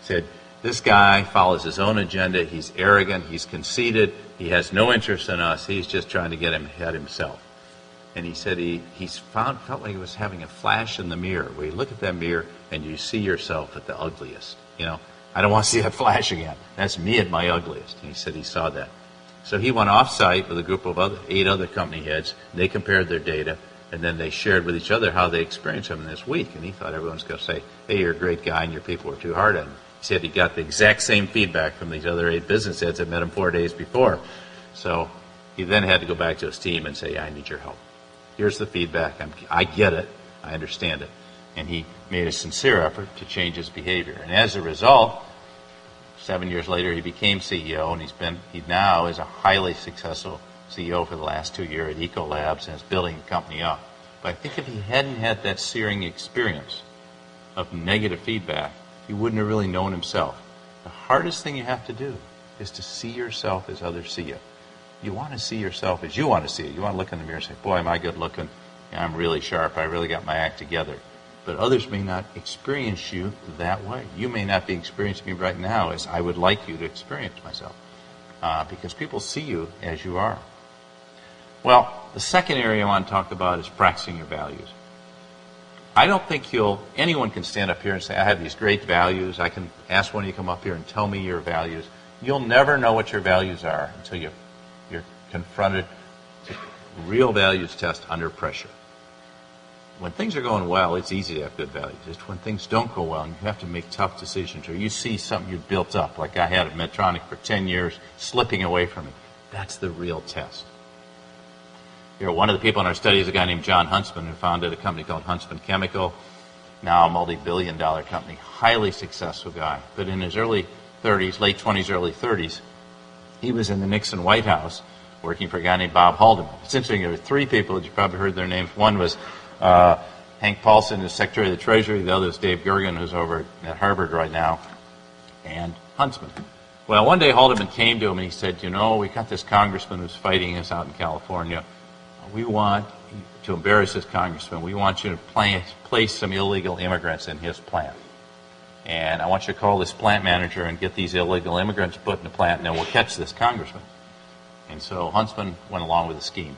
said, this guy follows his own agenda. He's arrogant. He's conceited. He has no interest in us. He's just trying to get him ahead himself. And he said felt like he was having a flash in the mirror, where you look at that mirror and you see yourself at the ugliest. You know, I don't want to see that flash again. That's me at my ugliest. And he said he saw that. So he went off-site with a group of 8 other company heads. They compared their data, and then they shared with each other how they experienced him this week. And he thought everyone's going to say, hey, you're a great guy and your people were too hard on him. He said he got the exact same feedback from these other 8 business heads that met him 4 days before. So he then had to go back to his team and say, I need your help. Here's the feedback. I get it. I understand it. And he made a sincere effort to change his behavior. And as a result, 7 years later, he became CEO, and he now is a highly successful CEO for the last 2 years at Ecolabs and is building the company up. But I think if he hadn't had that searing experience of negative feedback, he wouldn't have really known himself. The hardest thing you have to do is to see yourself as others see you. You want to see yourself as you want to see it. You want to look in the mirror and say, boy, am I good looking. I'm really sharp. I really got my act together. But others may not experience you that way. You may not be experiencing me right now as I would like you to experience myself. Because people see you as you are. Well, the second area I want to talk about is practicing your values. I don't think anyone can stand up here and say, I have these great values. I can ask one of you to come up here and tell me your values. You'll never know what your values are until you're confronted to real values test under pressure. When things are going well, it's easy to have good values. It's when things don't go well and you have to make tough decisions, or you see something you've built up, like I had at Medtronic for 10 years, slipping away from me. That's the real test. One of the people in our study is a guy named John Huntsman, who founded a company called Huntsman Chemical, now a multi-billion-dollar company, highly successful guy. But in his early 30s, late 20s, early 30s, he was in the Nixon White House working for a guy named Bob Haldeman. It's interesting, there were 3 people that you probably heard their names. One was Hank Paulson, who's Secretary of the Treasury. The other is Dave Gergen, who's over at Harvard right now, and Huntsman. Well, one day Haldeman came to him and he said, we got this congressman who's fighting us out in California. We want to embarrass his congressman, we want you to place some illegal immigrants in his plant. And I want you to call this plant manager and get these illegal immigrants put in the plant, and then we'll catch this congressman. And so Huntsman went along with the scheme.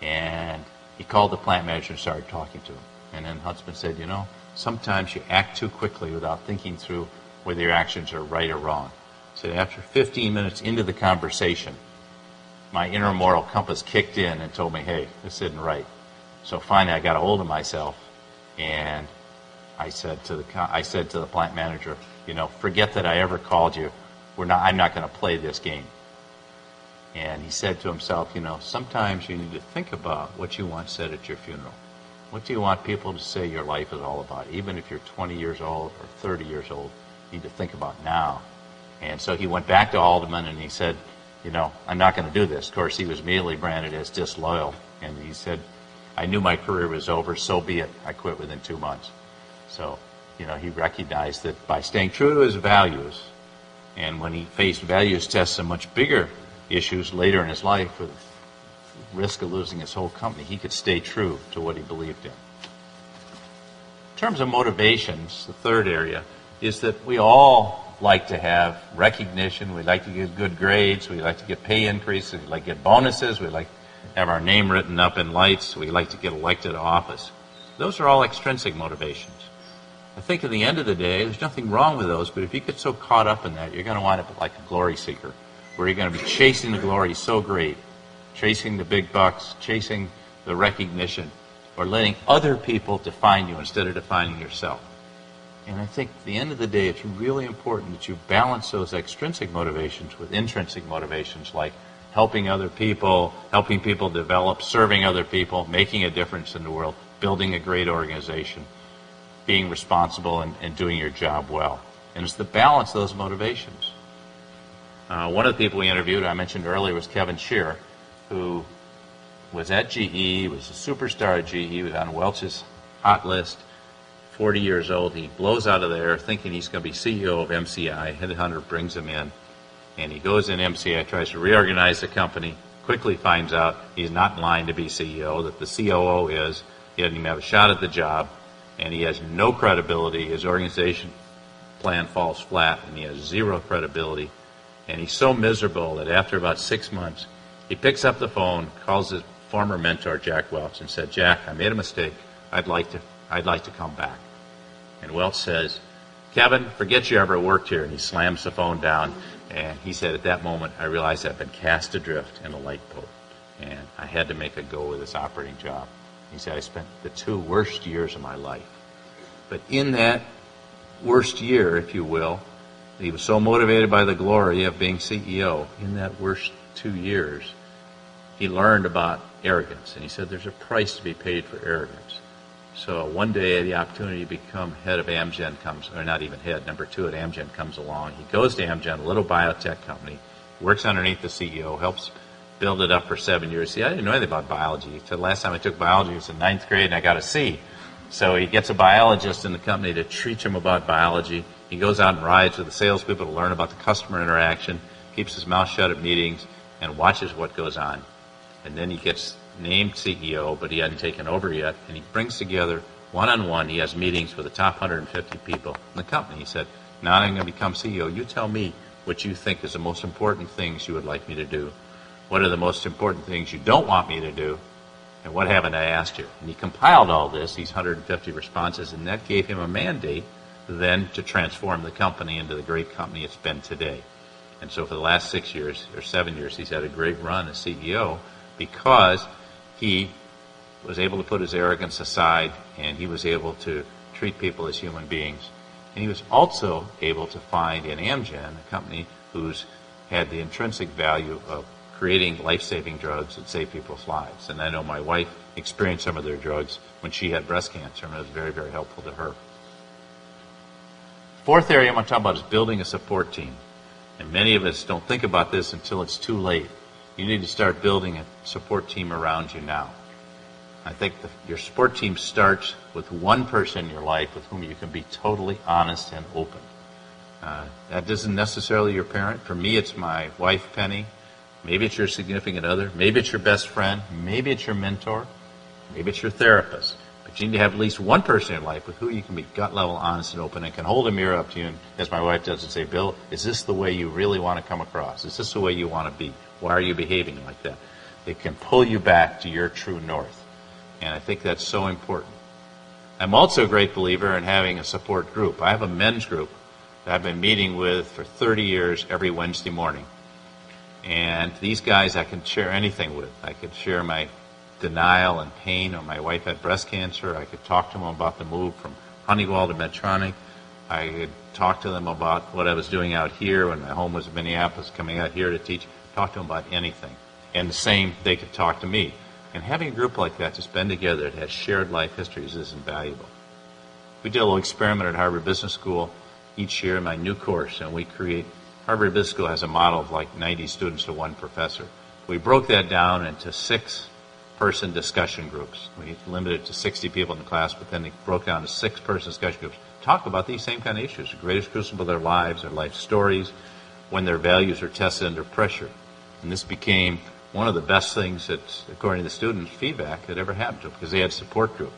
And he called the plant manager and started talking to him. And then Huntsman said, you know, sometimes you act too quickly without thinking through whether your actions are right or wrong. He said, after 15 minutes into the conversation, my inner moral compass kicked in and told me, hey, this isn't right. So finally I got a hold of myself, and I said to the plant manager, you know, forget that I ever called you. I'm not going to play this game. And he said to himself, you know, sometimes you need to think about what you want said at your funeral. What do you want people to say your life is all about? Even if you're 20 years old or 30 years old, you need to think about now. And so he went back to Haldeman and he said, you know, I'm not going to do this. Of course, he was immediately branded as disloyal. And he said, I knew my career was over, so be it. I quit within 2 months. So, you know, he recognized that by staying true to his values, and when he faced values tests and much bigger issues later in his life with risk of losing his whole company, he could stay true to what he believed in. In terms of motivations, the third area is that we all like to have recognition, we like to get good grades, we like to get pay increases, we like to get bonuses, we like to have our name written up in lights, we like to get elected to office. Those are all extrinsic motivations. I think at the end of the day, there's nothing wrong with those, but if you get so caught up in that, you're going to wind up like a glory seeker, where you're going to be chasing the glory so great, chasing the big bucks, chasing the recognition, or letting other people define you instead of defining yourself. And I think at the end of the day, it's really important that you balance those extrinsic motivations with intrinsic motivations, like helping other people, helping people develop, serving other people, making a difference in the world, building a great organization, being responsible and doing your job well. And it's the balance of those motivations. One of the people we interviewed, I mentioned earlier, was Kevin Shear, who was at GE, was a superstar at GE, was on Welch's hot list, 40 years old. He blows out of there thinking he's going to be CEO of MCI. Headhunter brings him in, and he goes in MCI, tries to reorganize the company, quickly finds out he's not in line to be CEO, that the COO is. He doesn't even have a shot at the job, and he has no credibility. His organization plan falls flat, and he has zero credibility. And he's so miserable that after about 6 months, he picks up the phone, calls his former mentor, Jack Welch, and said, Jack, I made a mistake. I'd like to come back. And Welch says, Kevin, forget you ever worked here. And he slams the phone down. And he said, at that moment, I realized I'd been cast adrift in a lifeboat. And I had to make a go with this operating job. He said, I spent the 2 worst years of my life. But in that worst year, if you will, he was so motivated by the glory of being CEO. In that worst 2 years, he learned about arrogance. And he said, there's a price to be paid for arrogance. So one day, the opportunity to become head of Amgen comes, or not even head, number 2 at Amgen comes along. He goes to Amgen, a little biotech company, works underneath the CEO, helps build it up for 7 years. See, I didn't know anything about biology. He said, last time I took biology was in 9th grade, and I got a C. So he gets a biologist in the company to teach him about biology. He goes out and rides with the salespeople to learn about the customer interaction, keeps his mouth shut at meetings, and watches what goes on. And then he gets named CEO, but he hadn't taken over yet, and he brings together one-on-one. He has meetings with the top 150 people in the company. He said, now I'm going to become CEO. You tell me what you think is the most important things you would like me to do. What are the most important things you don't want me to do? And what haven't I asked you? And he compiled all this, these 150 responses, and that gave him a mandate then to transform the company into the great company it's been today. And so for the last 6 years, or 7 years, he's had a great run as CEO because he was able to put his arrogance aside, and he was able to treat people as human beings. And he was also able to find in Amgen, a company who's had the intrinsic value of creating life-saving drugs that save people's lives. And I know my wife experienced some of their drugs when she had breast cancer, and it was very, very helpful to her. Fourth area I want to talk about is building a support team. And many of us don't think about this until it's too late. You need to start building a support team around you now. I think your support team starts with one person in your life with whom you can be totally honest and open. That isn't necessarily your parent. For me, it's my wife, Penny. Maybe it's your significant other. Maybe it's your best friend. Maybe it's your mentor. Maybe it's your therapist. But you need to have at least one person in your life with who you can be gut level, honest, and open, and can hold a mirror up to you, and as my wife does, and say, Bill, is this the way you really want to come across? Is this the way you want to be? Why are you behaving like that? It can pull you back to your true north. And I think that's so important. I'm also a great believer in having a support group. I have a men's group that I've been meeting with for 30 years every Wednesday morning. And these guys I can share anything with. I could share my denial and pain, or my wife had breast cancer. I could talk to them about the move from Honeywell to Medtronic. I could talk to them about what I was doing out here when my home was in Minneapolis, coming out here to teach. Talk to them about anything. And the same, they could talk to me. And having a group like that, just been together, that has shared life histories, is invaluable. We did a little experiment at Harvard Business School each year in my new course, and we create, Harvard Business School has a model of like 90 students to one professor. We broke that down into 6-person discussion groups. We limited it to 60 people in the class, but then they broke down to 6-person discussion groups. Talk about these same kind of issues, the greatest crucible of their lives, their life stories, when their values are tested under pressure. And this became one of the best things that, according to the students' feedback, that ever happened to them, because they had a support group.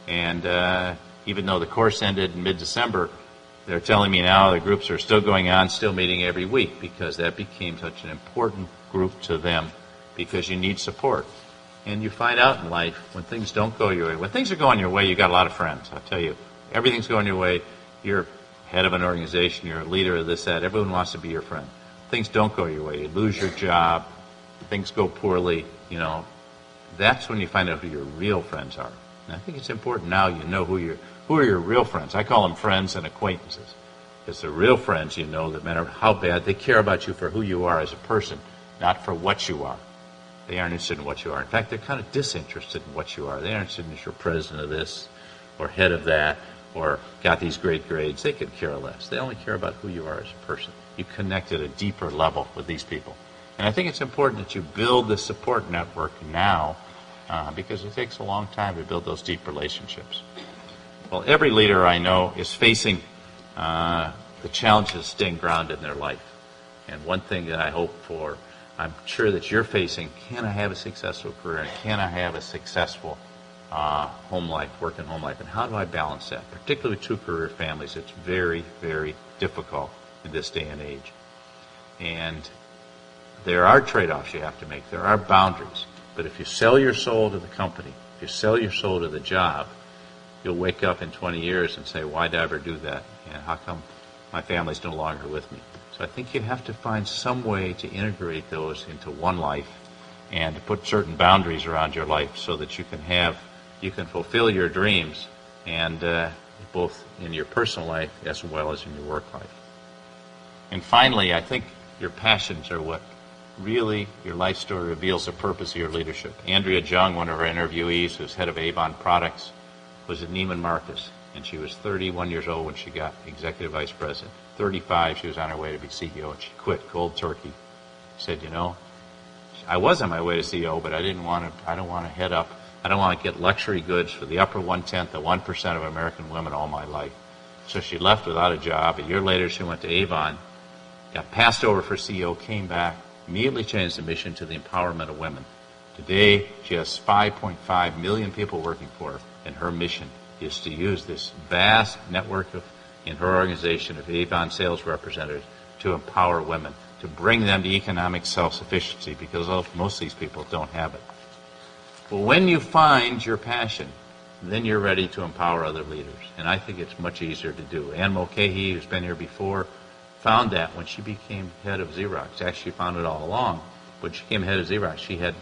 And even though the course ended in mid-December, they're telling me now the groups are still going on, still meeting every week, because that became such an important group to them, because you need support. And you find out in life when things don't go your way. When things are going your way, you got a lot of friends. I'll tell you, everything's going your way. You're head of an organization, you're a leader of this, that. Everyone wants to be your friend. Things don't go your way. You lose your job. Things go poorly. You know, that's when you find out who your real friends are. And I think it's important now you know who are your real friends. I call them friends and acquaintances. It's the real friends you know that no matter how bad, they care about you for who you are as a person, not for what you are. They aren't interested in what you are. In fact, they're kind of disinterested in what you are. They aren't interested in if you're president of this or head of that or got these great grades. They could care less. They only care about who you are as a person. You connect at a deeper level with these people. And I think it's important that you build the support network now because it takes a long time to build those deep relationships. Well, every leader I know is facing the challenges of staying grounded in their life. And one thing that I hope for, I'm sure that you're facing, can I have a successful career and can I have a successful home life, work and home life, and how do I balance that? Particularly with 2 career families, it's very, very difficult in this day and age. And there are trade-offs you have to make. There are boundaries. But if you sell your soul to the company, if you sell your soul to the job, you'll wake up in 20 years and say, why did I ever do that? And how come my family's no longer with me? So I think you have to find some way to integrate those into one life and to put certain boundaries around your life so that you can fulfill your dreams and both in your personal life as well as in your work life. And finally, I think your passions are what really your life story reveals the purpose of your leadership. Andrea Jung, one of our interviewees, who's head of Avon Products, was at Neiman Marcus, and she was 31 years old when she got executive vice president. 35, she was on her way to be CEO, and she quit cold turkey. She said, you know, I was on my way to CEO, but I don't want to head up. I don't want to get luxury goods for the upper 1/10 of 1% of American women all my life. So she left without a job. A year later, she went to Avon, got passed over for CEO, came back, immediately changed the mission to the empowerment of women. Today, she has 5.5 million people working for her, and her mission is to use this vast network in her organization of Avon sales representatives to empower women, to bring them to economic self-sufficiency, because most of these people don't have it. But when you find your passion, then you're ready to empower other leaders, and I think it's much easier to do. Ann Mulcahy, who's been here before, found that when she became head of Xerox. Actually, she found it all along. When she became head of Xerox, she had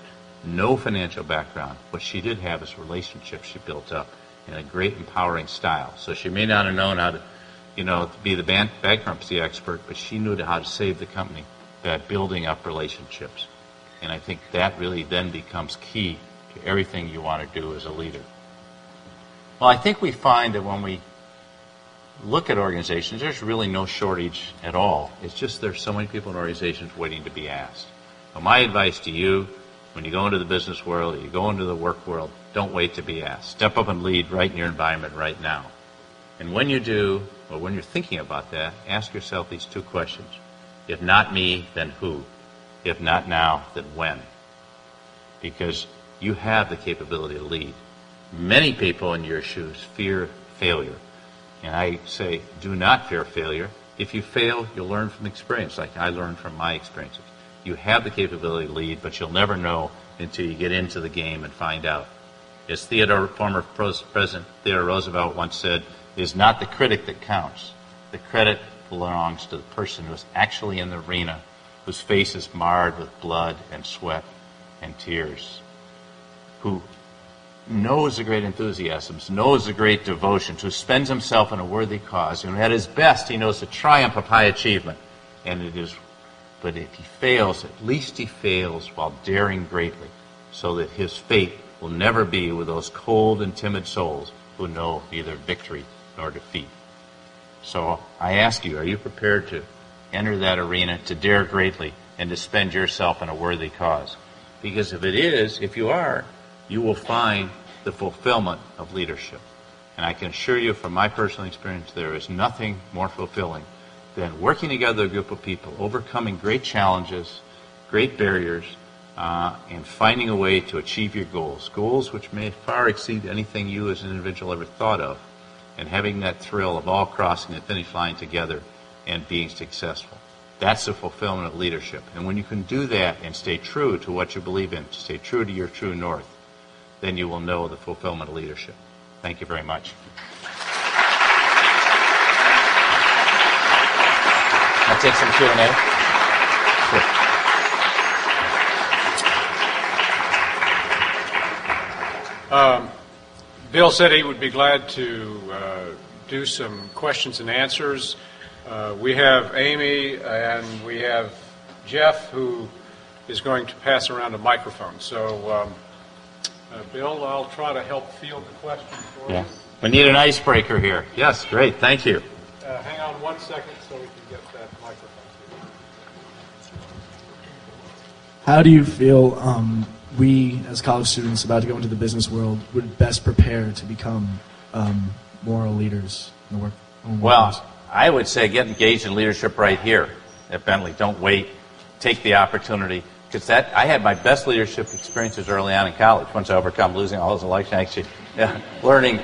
no financial background. What she did have is relationships she built up in a great empowering style. So she may not have known how to, be the bankruptcy expert, but she knew how to save the company by building up relationships. And I think that really then becomes key to everything you want to do as a leader. Well, I think we find that when we look at organizations, there's really no shortage at all. It's just there's so many people in organizations waiting to be asked. So my advice to you, when you go into the business world, or you go into the work world, don't wait to be asked. Step up and lead right in your environment right now. And when you do, or when you're thinking about that, ask yourself these 2 questions. If not me, then who? If not now, then when? Because you have the capability to lead. Many people in your shoes fear failure. And I say, do not fear failure. If you fail, you'll learn from experience, like I learned from my experiences. You have the capability to lead, but you'll never know until you get into the game and find out. As former President Theodore Roosevelt once said, it is not the critic that counts. The credit belongs to the person who's actually in the arena, whose face is marred with blood and sweat and tears, who knows the great enthusiasms, knows the great devotions, who spends himself in a worthy cause, and at his best he knows the triumph of high achievement. But if he fails, at least he fails while daring greatly, so that his fate will never be with those cold and timid souls who know neither victory nor defeat. So I ask you, are you prepared to enter that arena, to dare greatly, and to spend yourself in a worthy cause? Because if you are, you will find the fulfillment of leadership. And I can assure you from my personal experience, there is nothing more fulfilling than working together with a group of people, overcoming great challenges, great barriers, and finding a way to achieve your goals which may far exceed anything you as an individual ever thought of, and having that thrill of all crossing the finish line together and being successful. That's the fulfillment of leadership. And when you can do that and stay true to what you believe in, stay true to your true north, then you will know the fulfillment of leadership. Thank you very much. I'll take some Q&A. Sure. Bill said he would be glad to do some questions and answers. We have Amy and we have Jeff, who is going to pass around a microphone. So, Bill, I'll try to help field the questions for you. We need an icebreaker here. Yes, great. Thank you. Hang on 1 second so we can get that microphone to you. How do you feel we, as college students about to go into the business world, would best prepare to become moral leaders in the work? Well, I would say get engaged in leadership right here at Bentley. Don't wait. Take the opportunity. Because I had my best leadership experiences early on in college. Once I overcome losing all those elections, actually, learning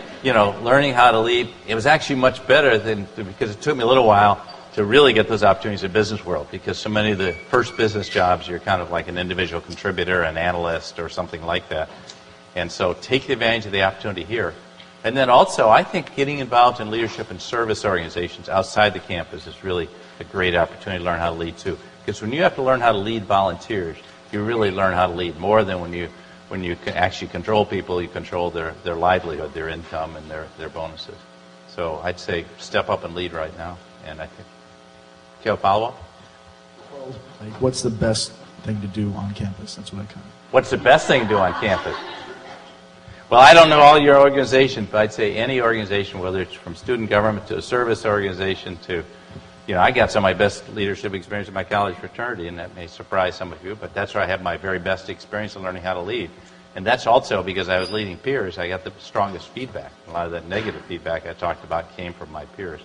how to lead. It was actually much better because it took me a little while to really get those opportunities in the business world. Because so many of the first business jobs, you're kind of like an individual contributor, an analyst, or something like that. And so take advantage of the opportunity here. And then also, I think getting involved in leadership and service organizations outside the campus is really a great opportunity to learn how to lead too. Because when you have to learn how to lead volunteers, you really learn how to lead more than when you can actually control people. You control their livelihood, their income, and their bonuses. So I'd say step up and lead right now. And I think, do you have a follow-up? Like, what's the best thing to do on campus? That's what I kind of... What's the best thing to do on campus? Well, I don't know all your organizations, but I'd say any organization, whether it's from student government to a service organization to, I got some of my best leadership experience in my college fraternity, and that may surprise some of you, but that's where I have my very best experience in learning how to lead. And that's also because I was leading peers, I got the strongest feedback. A lot of that negative feedback I talked about came from my peers.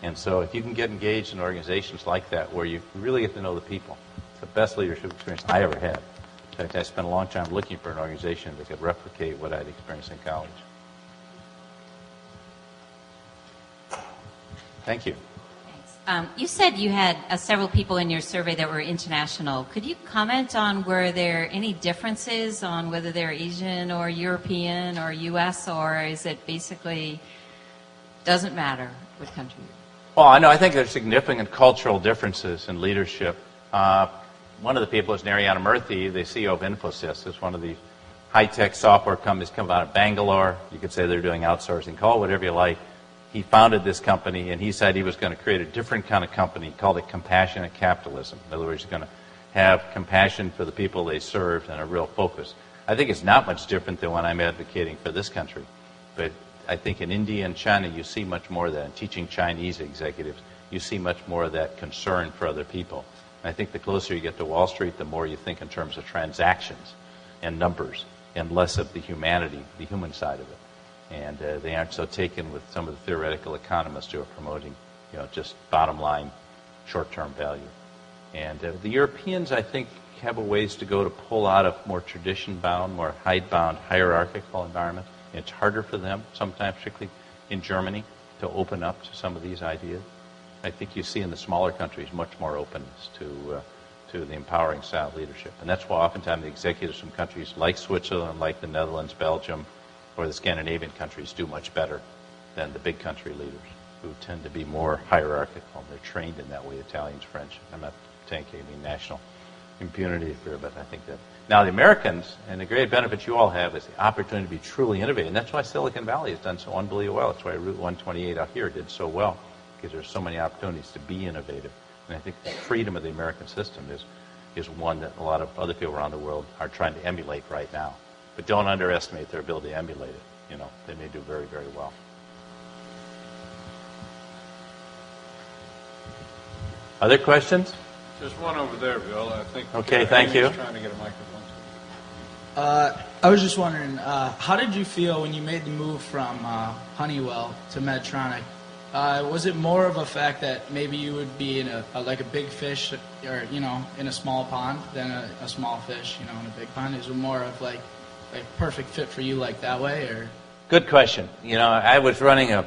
And so if you can get engaged in organizations like that where you really get to know the people, it's the best leadership experience I ever had. In fact, I spent a long time looking for an organization that could replicate what I'd experienced in college. Thank you. Thanks. You said you had several people in your survey that were international. Could you comment on were there any differences on whether they're Asian or European or U.S., or is it basically doesn't matter what country? Well, I think there's significant cultural differences in leadership. One of the people is Narayana Murthy, the CEO of Infosys. It's one of the high-tech software companies come out of Bangalore. You could say they're doing outsourcing. Call it whatever you like. He founded this company, and he said he was going to create a different kind of company. He called it compassionate capitalism. In other words, he's going to have compassion for the people they serve and a real focus. I think it's not much different than what I'm advocating for this country. But I think in India and China, you see much more of that. In teaching Chinese executives, you see much more of that concern for other people. I think the closer you get to Wall Street, the more you think in terms of transactions and numbers and less of the humanity, the human side of it. And they aren't so taken with some of the theoretical economists who are promoting, just bottom line, short-term value. And the Europeans, I think, have a ways to go to pull out of more tradition-bound, more hidebound, hierarchical environment. It's harder for them, sometimes particularly in Germany, to open up to some of these ideas. I think you see in the smaller countries much more openness to the empowering style of leadership. And that's why oftentimes the executives from countries like Switzerland, like the Netherlands, Belgium, or the Scandinavian countries do much better than the big country leaders, who tend to be more hierarchical. They're trained in that way, Italians, French. I'm not taking any national impunity here, but I think that. Now the Americans, and the great benefit you all have is the opportunity to be truly innovative. And that's why Silicon Valley has done so unbelievably well. That's why Route 128 out here did so well, because there's so many opportunities to be innovative. And I think the freedom of the American system is one that a lot of other people around the world are trying to emulate right now. But don't underestimate their ability to emulate it. You know, they may do very, very well. Other questions? Just one over there, Bill. I think. Okay, thank you. Amy's trying to get a microphone. I was just wondering, how did you feel when you made the move from Honeywell to Medtronic? Was it more of a fact that maybe you would be in like a big fish, or in a small pond, than a small fish, in a big pond? Is it more of like perfect fit for you like that way, or? Good question. I was running a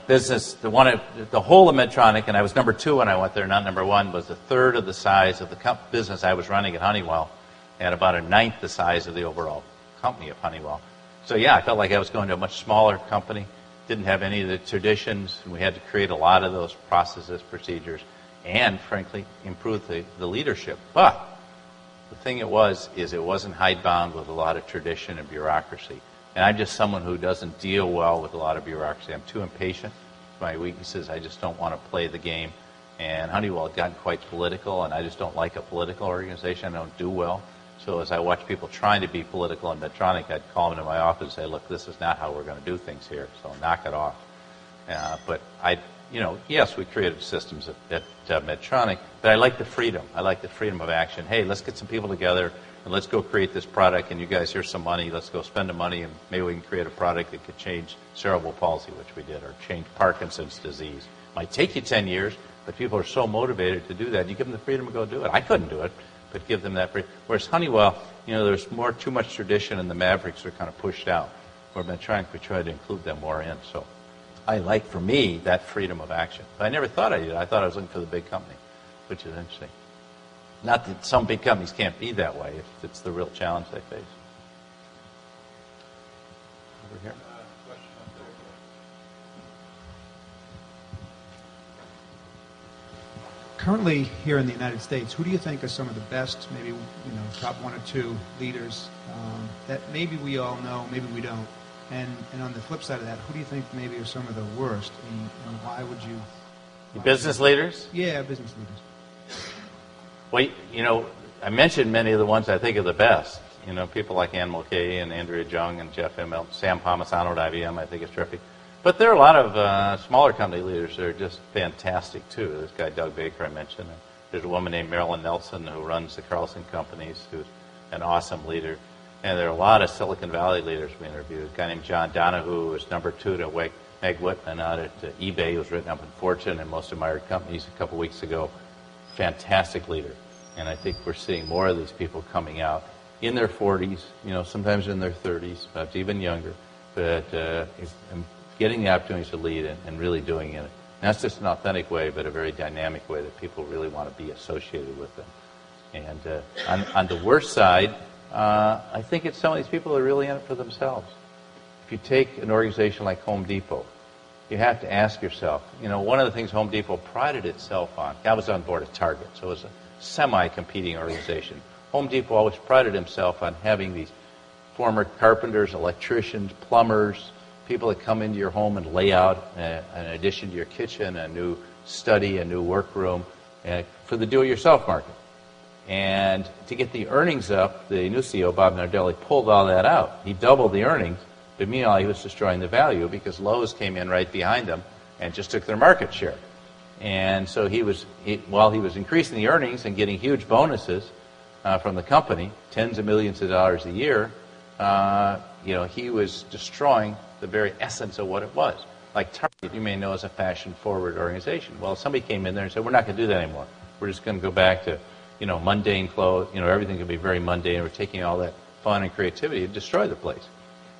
business, the whole of Medtronic, and I was number 2 when I went there, not number 1, was a third of the size of the business I was running at Honeywell, and about a ninth the size of the overall company of Honeywell. So yeah, I felt like I was going to a much smaller company, didn't have any of the traditions, and we had to create a lot of those processes, procedures, and frankly, improve the leadership. But the thing it wasn't hidebound with a lot of tradition and bureaucracy. And I'm just someone who doesn't deal well with a lot of bureaucracy. I'm too impatient. My weakness is I just don't want to play the game. And Honeywell had gotten quite political, and I just don't like a political organization. I don't do well. So as I watch people trying to be political in Medtronic, I'd call them into my office and say, look, this is not how we're going to do things here, so knock it off. But yes, we created systems at Medtronic, but I like the freedom. I like the freedom of action. Hey, let's get some people together, and let's go create this product, and you guys, here's some money. Let's go spend the money, and maybe we can create a product that could change cerebral palsy, which we did, or change Parkinson's disease. It might take you 10 years, but people are so motivated to do that. You give them the freedom to go do it. I couldn't do it, but give them that freedom. Whereas Honeywell, there's too much tradition, and the Mavericks are kind of pushed out. Where Medtronic, we try to include them more in. So I like, for me, that freedom of action. But I never thought I did. I thought I was looking for the big company, which is interesting. Not that some big companies can't be that way. It's the real challenge they face. Over here. Currently, here in the United States, who do you think are some of the best, maybe top 1 or 2 leaders that maybe we all know, maybe we don't? And on the flip side of that, who do you think maybe are some of the worst, and why would you? Business leaders? Yeah, business leaders. Well, I mentioned many of the ones I think are the best. People like Ann Mulcahy and Andrea Jung and Jeff Immelt, Sam Palmisano at IBM, I think is terrific. But there are a lot of smaller company leaders that are just fantastic, too. This guy, Doug Baker, I mentioned. There's a woman named Marilyn Nelson who runs the Carlson Companies, who's an awesome leader. And there are a lot of Silicon Valley leaders we interviewed. A guy named John Donohue, who was number 2 to Meg Whitman out at eBay, who's written up in Fortune and most admired companies a couple weeks ago. Fantastic leader. And I think we're seeing more of these people coming out in their 40s, sometimes in their 30s, perhaps even younger, but getting the opportunities to lead and really doing it. And that's just an authentic way, but a very dynamic way that people really want to be associated with them. And on the worst side, I think it's some of these people that are really in it for themselves. If you take an organization like Home Depot, you have to ask yourself, one of the things Home Depot prided itself on, I was on board at Target, so it was a semi-competing organization. Home Depot always prided himself on having these former carpenters, electricians, plumbers, people that come into your home and lay out an addition to your kitchen, a new study, a new workroom, for the do-it-yourself market. And to get the earnings up, the new CEO, Bob Nardelli, pulled all that out. He doubled the earnings, but meanwhile he was destroying the value because Lowe's came in right behind them and just took their market share. And so while he was increasing the earnings and getting huge bonuses from the company, tens of millions of dollars a year, he was destroying the very essence of what it was. Like Target, you may know, is a fashion-forward organization. Well, somebody came in there and said, we're not going to do that anymore. We're just going to go back to, mundane clothes. Everything can be very mundane. We're taking all that fun and creativity and destroy the place.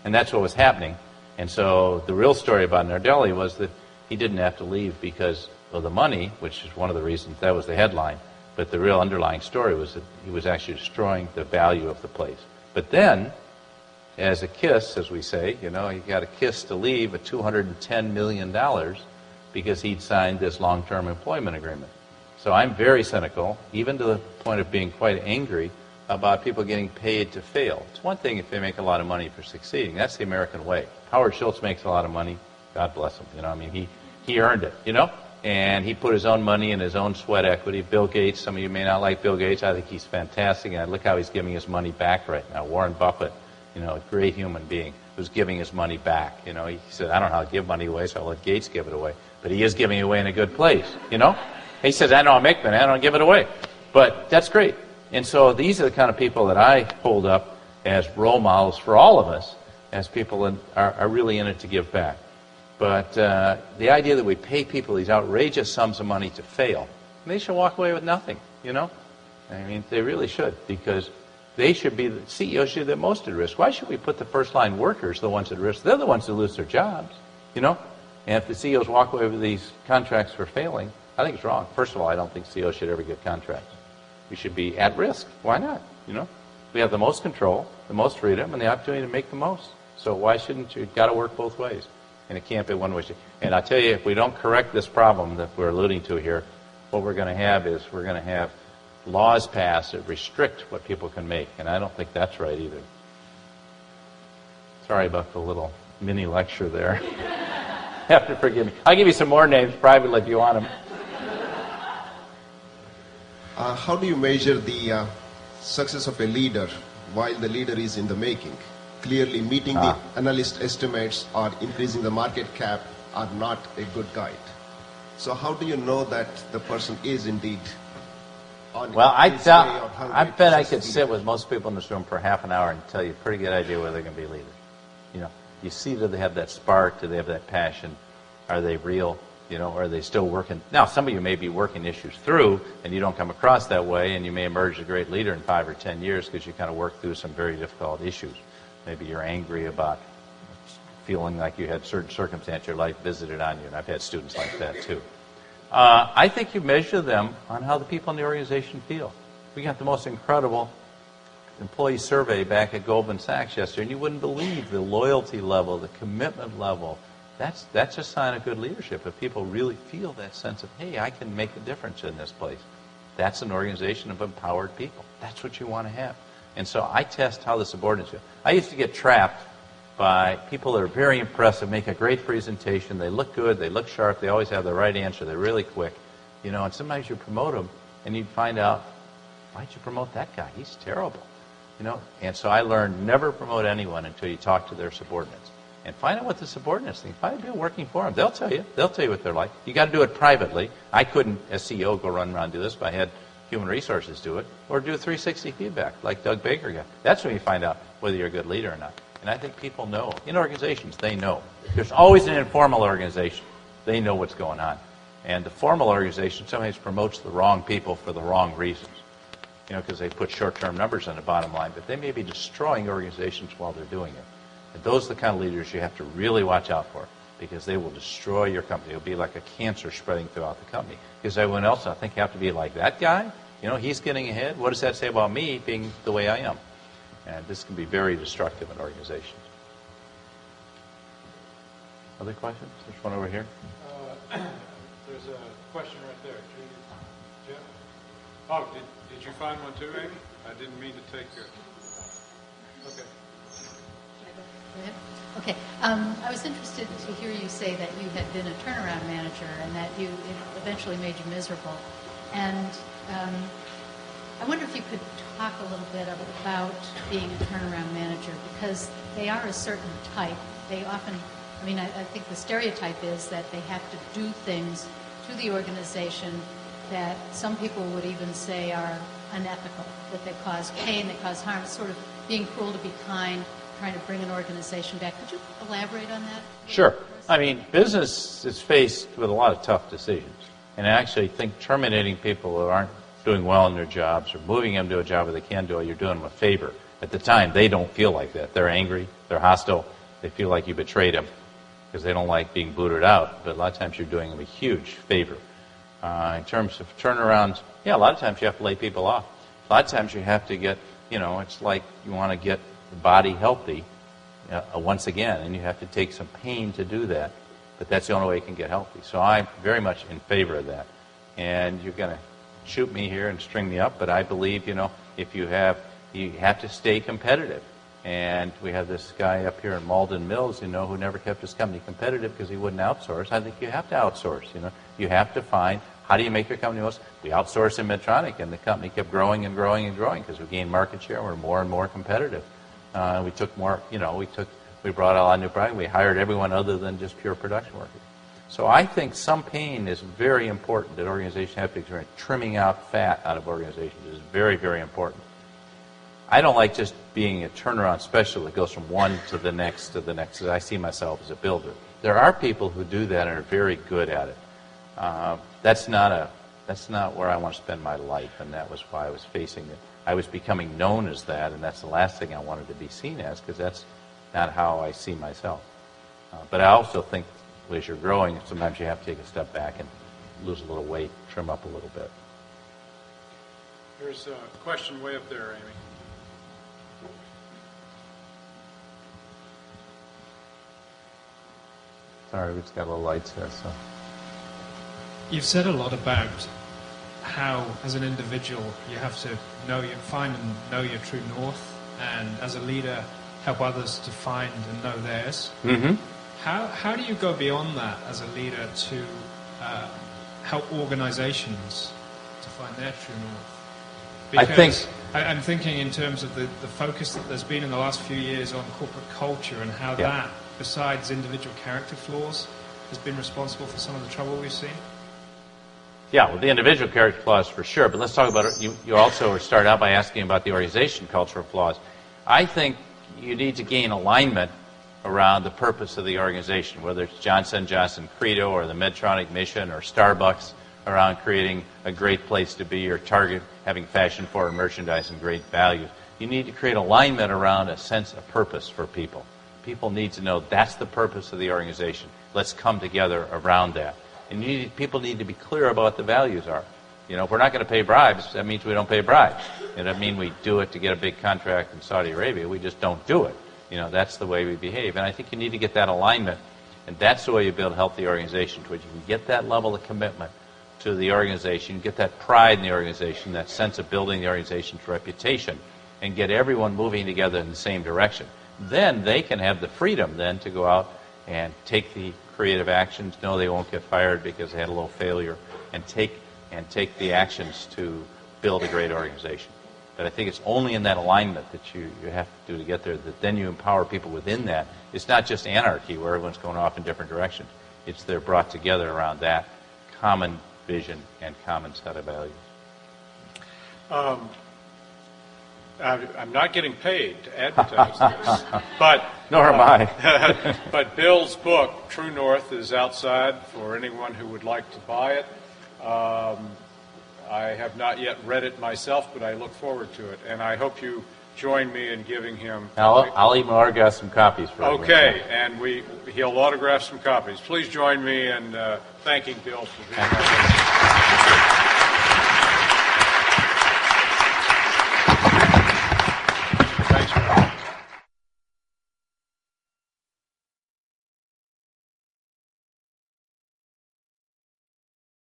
And that's what was happening. And so the real story about Nardelli was that he didn't have to leave because of the money, which is one of the reasons that was the headline. But the real underlying story was that he was actually destroying the value of the place. But then, as a kiss, as we say, he got a kiss to leave at $210 million because he'd signed this long-term employment agreement. So I'm very cynical, even to the point of being quite angry about people getting paid to fail. It's one thing if they make a lot of money for succeeding. That's the American way. Howard Schultz makes a lot of money. God bless him. He earned it, and he put his own money and his own sweat equity. Bill Gates, some of you may not like Bill Gates. I think he's fantastic, and look how he's giving his money back right now. Warren Buffett, a great human being who's giving his money back. He said, I don't know how to give money away, so I'll let Gates give it away. But he is giving it away in a good place, He says, I know I make money, I don't give it away. But that's great. And so these are the kind of people that I hold up as role models for all of us, as people that are really in it to give back. But the idea that we pay people these outrageous sums of money to fail, they should walk away with nothing, They really should, because they should be, the CEOs should be the most at risk. Why should we put the first-line workers the ones at risk? They're the ones who lose their jobs, And if the CEOs walk away with these contracts for failing, I think it's wrong. First of all, I don't think CEOs should ever get contracts. We should be at risk. Why not? We have the most control, the most freedom, and the opportunity to make the most. So why shouldn't you? You've got to work both ways. And it can't be one way. And I tell you, if we don't correct this problem that we're alluding to here, what we're going to have is we're going to have laws passed that restrict what people can make. And I don't think that's right either. Sorry about the little mini lecture there. You have to forgive me. I'll give you some more names privately if you want them. How do you measure the success of a leader while the leader is in the making? Clearly, meeting the analyst estimates or increasing the market cap are not a good guide. So how do you know that the person is indeed on his way, or how I great bet I is could the sit leader? with most people in this room for half an hour and tell you a pretty good idea whether they're going to be leaders. You see that they have that spark, do they have that passion, are they real, or are they still working? Now, some of you may be working issues through, and you don't come across that way, and you may emerge a great leader in 5 or 10 years because you kind of work through some very difficult issues. Maybe you're angry about feeling like you had certain circumstance your life visited on you, and I've had students like that too. I think you measure them on how the people in the organization feel. We got the most incredible employee survey back at Goldman Sachs yesterday, and you wouldn't believe the loyalty level, the commitment level. That's a sign of good leadership. If people really feel that sense of, hey, I can make a difference in this place. That's an organization of empowered people. That's what you want to have. And so I test how the subordinates feel. I used to get trapped by people that are very impressive, make a great presentation, they look good, they look sharp, they always have the right answer, they're really quick. And sometimes you promote them, and you find out, why'd you promote that guy? He's terrible. And so I learned never promote anyone until you talk to their subordinates. And find out what the subordinates think. Find people working for them. They'll tell you. They'll tell you what they're like. You got to do it privately. I couldn't, as CEO, go run around and do this, but I had human resources do it, or do a 360 feedback like Doug Baker got. That's when you find out whether you're a good leader or not. And I think people know. In organizations, they know. There's always an informal organization. They know what's going on. And the formal organization sometimes promotes the wrong people for the wrong reasons. Because they put short-term numbers on the bottom line, but they may be destroying organizations while they're doing it. And those are the kind of leaders you have to really watch out for, because they will destroy your company. It'll be like a cancer spreading throughout the company. Because everyone else, I think, have to be like that guy. He's getting ahead. What does that say about me being the way I am? And this can be very destructive in organizations. Other questions? There's one over here. There's a question right there. Jeff? Oh, did you find one too, Amy? I didn't mean to take your... Okay. Okay. I was interested to hear you say that you had been a turnaround manager and that it eventually made you miserable. And I wonder if you could talk a little bit about being a turnaround manager, because they are a certain type. They often, I think the stereotype is that they have to do things to the organization that some people would even say are unethical, that they cause pain, they cause harm. It's sort of being cruel to be kind, trying to bring an organization back. Could you elaborate on that? Sure. Business is faced with a lot of tough decisions. And I actually think terminating people who aren't doing well in their jobs or moving them to a job where they can do it, you're doing them a favor. At the time, they don't feel like that. They're angry. They're hostile. They feel like you betrayed them because they don't like being booted out. But a lot of times you're doing them a huge favor. In terms of turnarounds, yeah, a lot of times you have to lay people off. A lot of times you have to get, it's like you want to get the body healthy once again, and you have to take some pain to do that. But that's the only way you can get healthy. So I'm very much in favor of that. And you're going to shoot me here and string me up, but I believe, if you have to stay competitive. And we have this guy up here in Malden Mills, who never kept his company competitive because he wouldn't outsource. I think you have to outsource. You have to find, how do you make your company most? We outsourced in Medtronic, and the company kept growing and growing and growing because we gained market share. We're more and more competitive. We took more, we brought a lot of new product. We hired everyone other than just pure production workers. So I think some pain is very important that organizations have to experience. Trimming out fat out of organizations is very, very important. I don't like just being a turnaround specialist that goes from one to the next to the next. I see myself as a builder. There are people who do that and are very good at it. That's not where I want to spend my life, and that was why I was facing it. I was becoming known as that, and that's the last thing I wanted to be seen as, because that's not how I see myself. But I also think as you're growing, sometimes you have to take a step back and lose a little weight, trim up a little bit. There's a question way up there, Amy. Sorry, we just got a little lights here. So you've said a lot about how, as an individual, you have to find and know your true north, and as a leader, help others to find and know theirs. Mm-hmm. How do you go beyond that as a leader to help organizations to find their true north? Because I'm thinking in terms of the focus that there's been in the last few years on corporate culture and how that, besides individual character flaws, has been responsible for some of the trouble we've seen. Yeah, well, the individual character flaws for sure, but let's talk about it. You also started out by asking about the organization cultural flaws. I think you need to gain alignment around the purpose of the organization, whether it's Johnson & Johnson Credo or the Medtronic mission or Starbucks, around creating a great place to be, or Target having fashion-forward merchandise and great values. You need to create alignment around a sense of purpose for people. People need to know that's the purpose of the organization. Let's come together around that. And people need to be clear about what the values are. If we're not going to pay bribes, that means we don't pay bribes. It doesn't mean we do it to get a big contract in Saudi Arabia. We just don't do it. That's the way we behave. And I think you need to get that alignment, and that's the way you build a healthy organization, to which you can get that level of commitment to the organization, get that pride in the organization, that sense of building the organization's reputation, and get everyone moving together in the same direction. Then they can have the freedom then to go out and take the creative actions, know they won't get fired because they had a little failure, and take the actions to build a great organization. But I think it's only in that alignment that you have to do to get there, that then you empower people within that. It's not just anarchy where everyone's going off in different directions. It's they're brought together around that common vision and common set of values. I'm not getting paid to advertise this, but nor am I. But Bill's book, True North, is outside for anyone who would like to buy it. I have not yet read it myself, but I look forward to it, and I hope you join me in giving him. I'll even autograph some copies for him. Okay, and he'll autograph some copies. Please join me in thanking Bill for being here.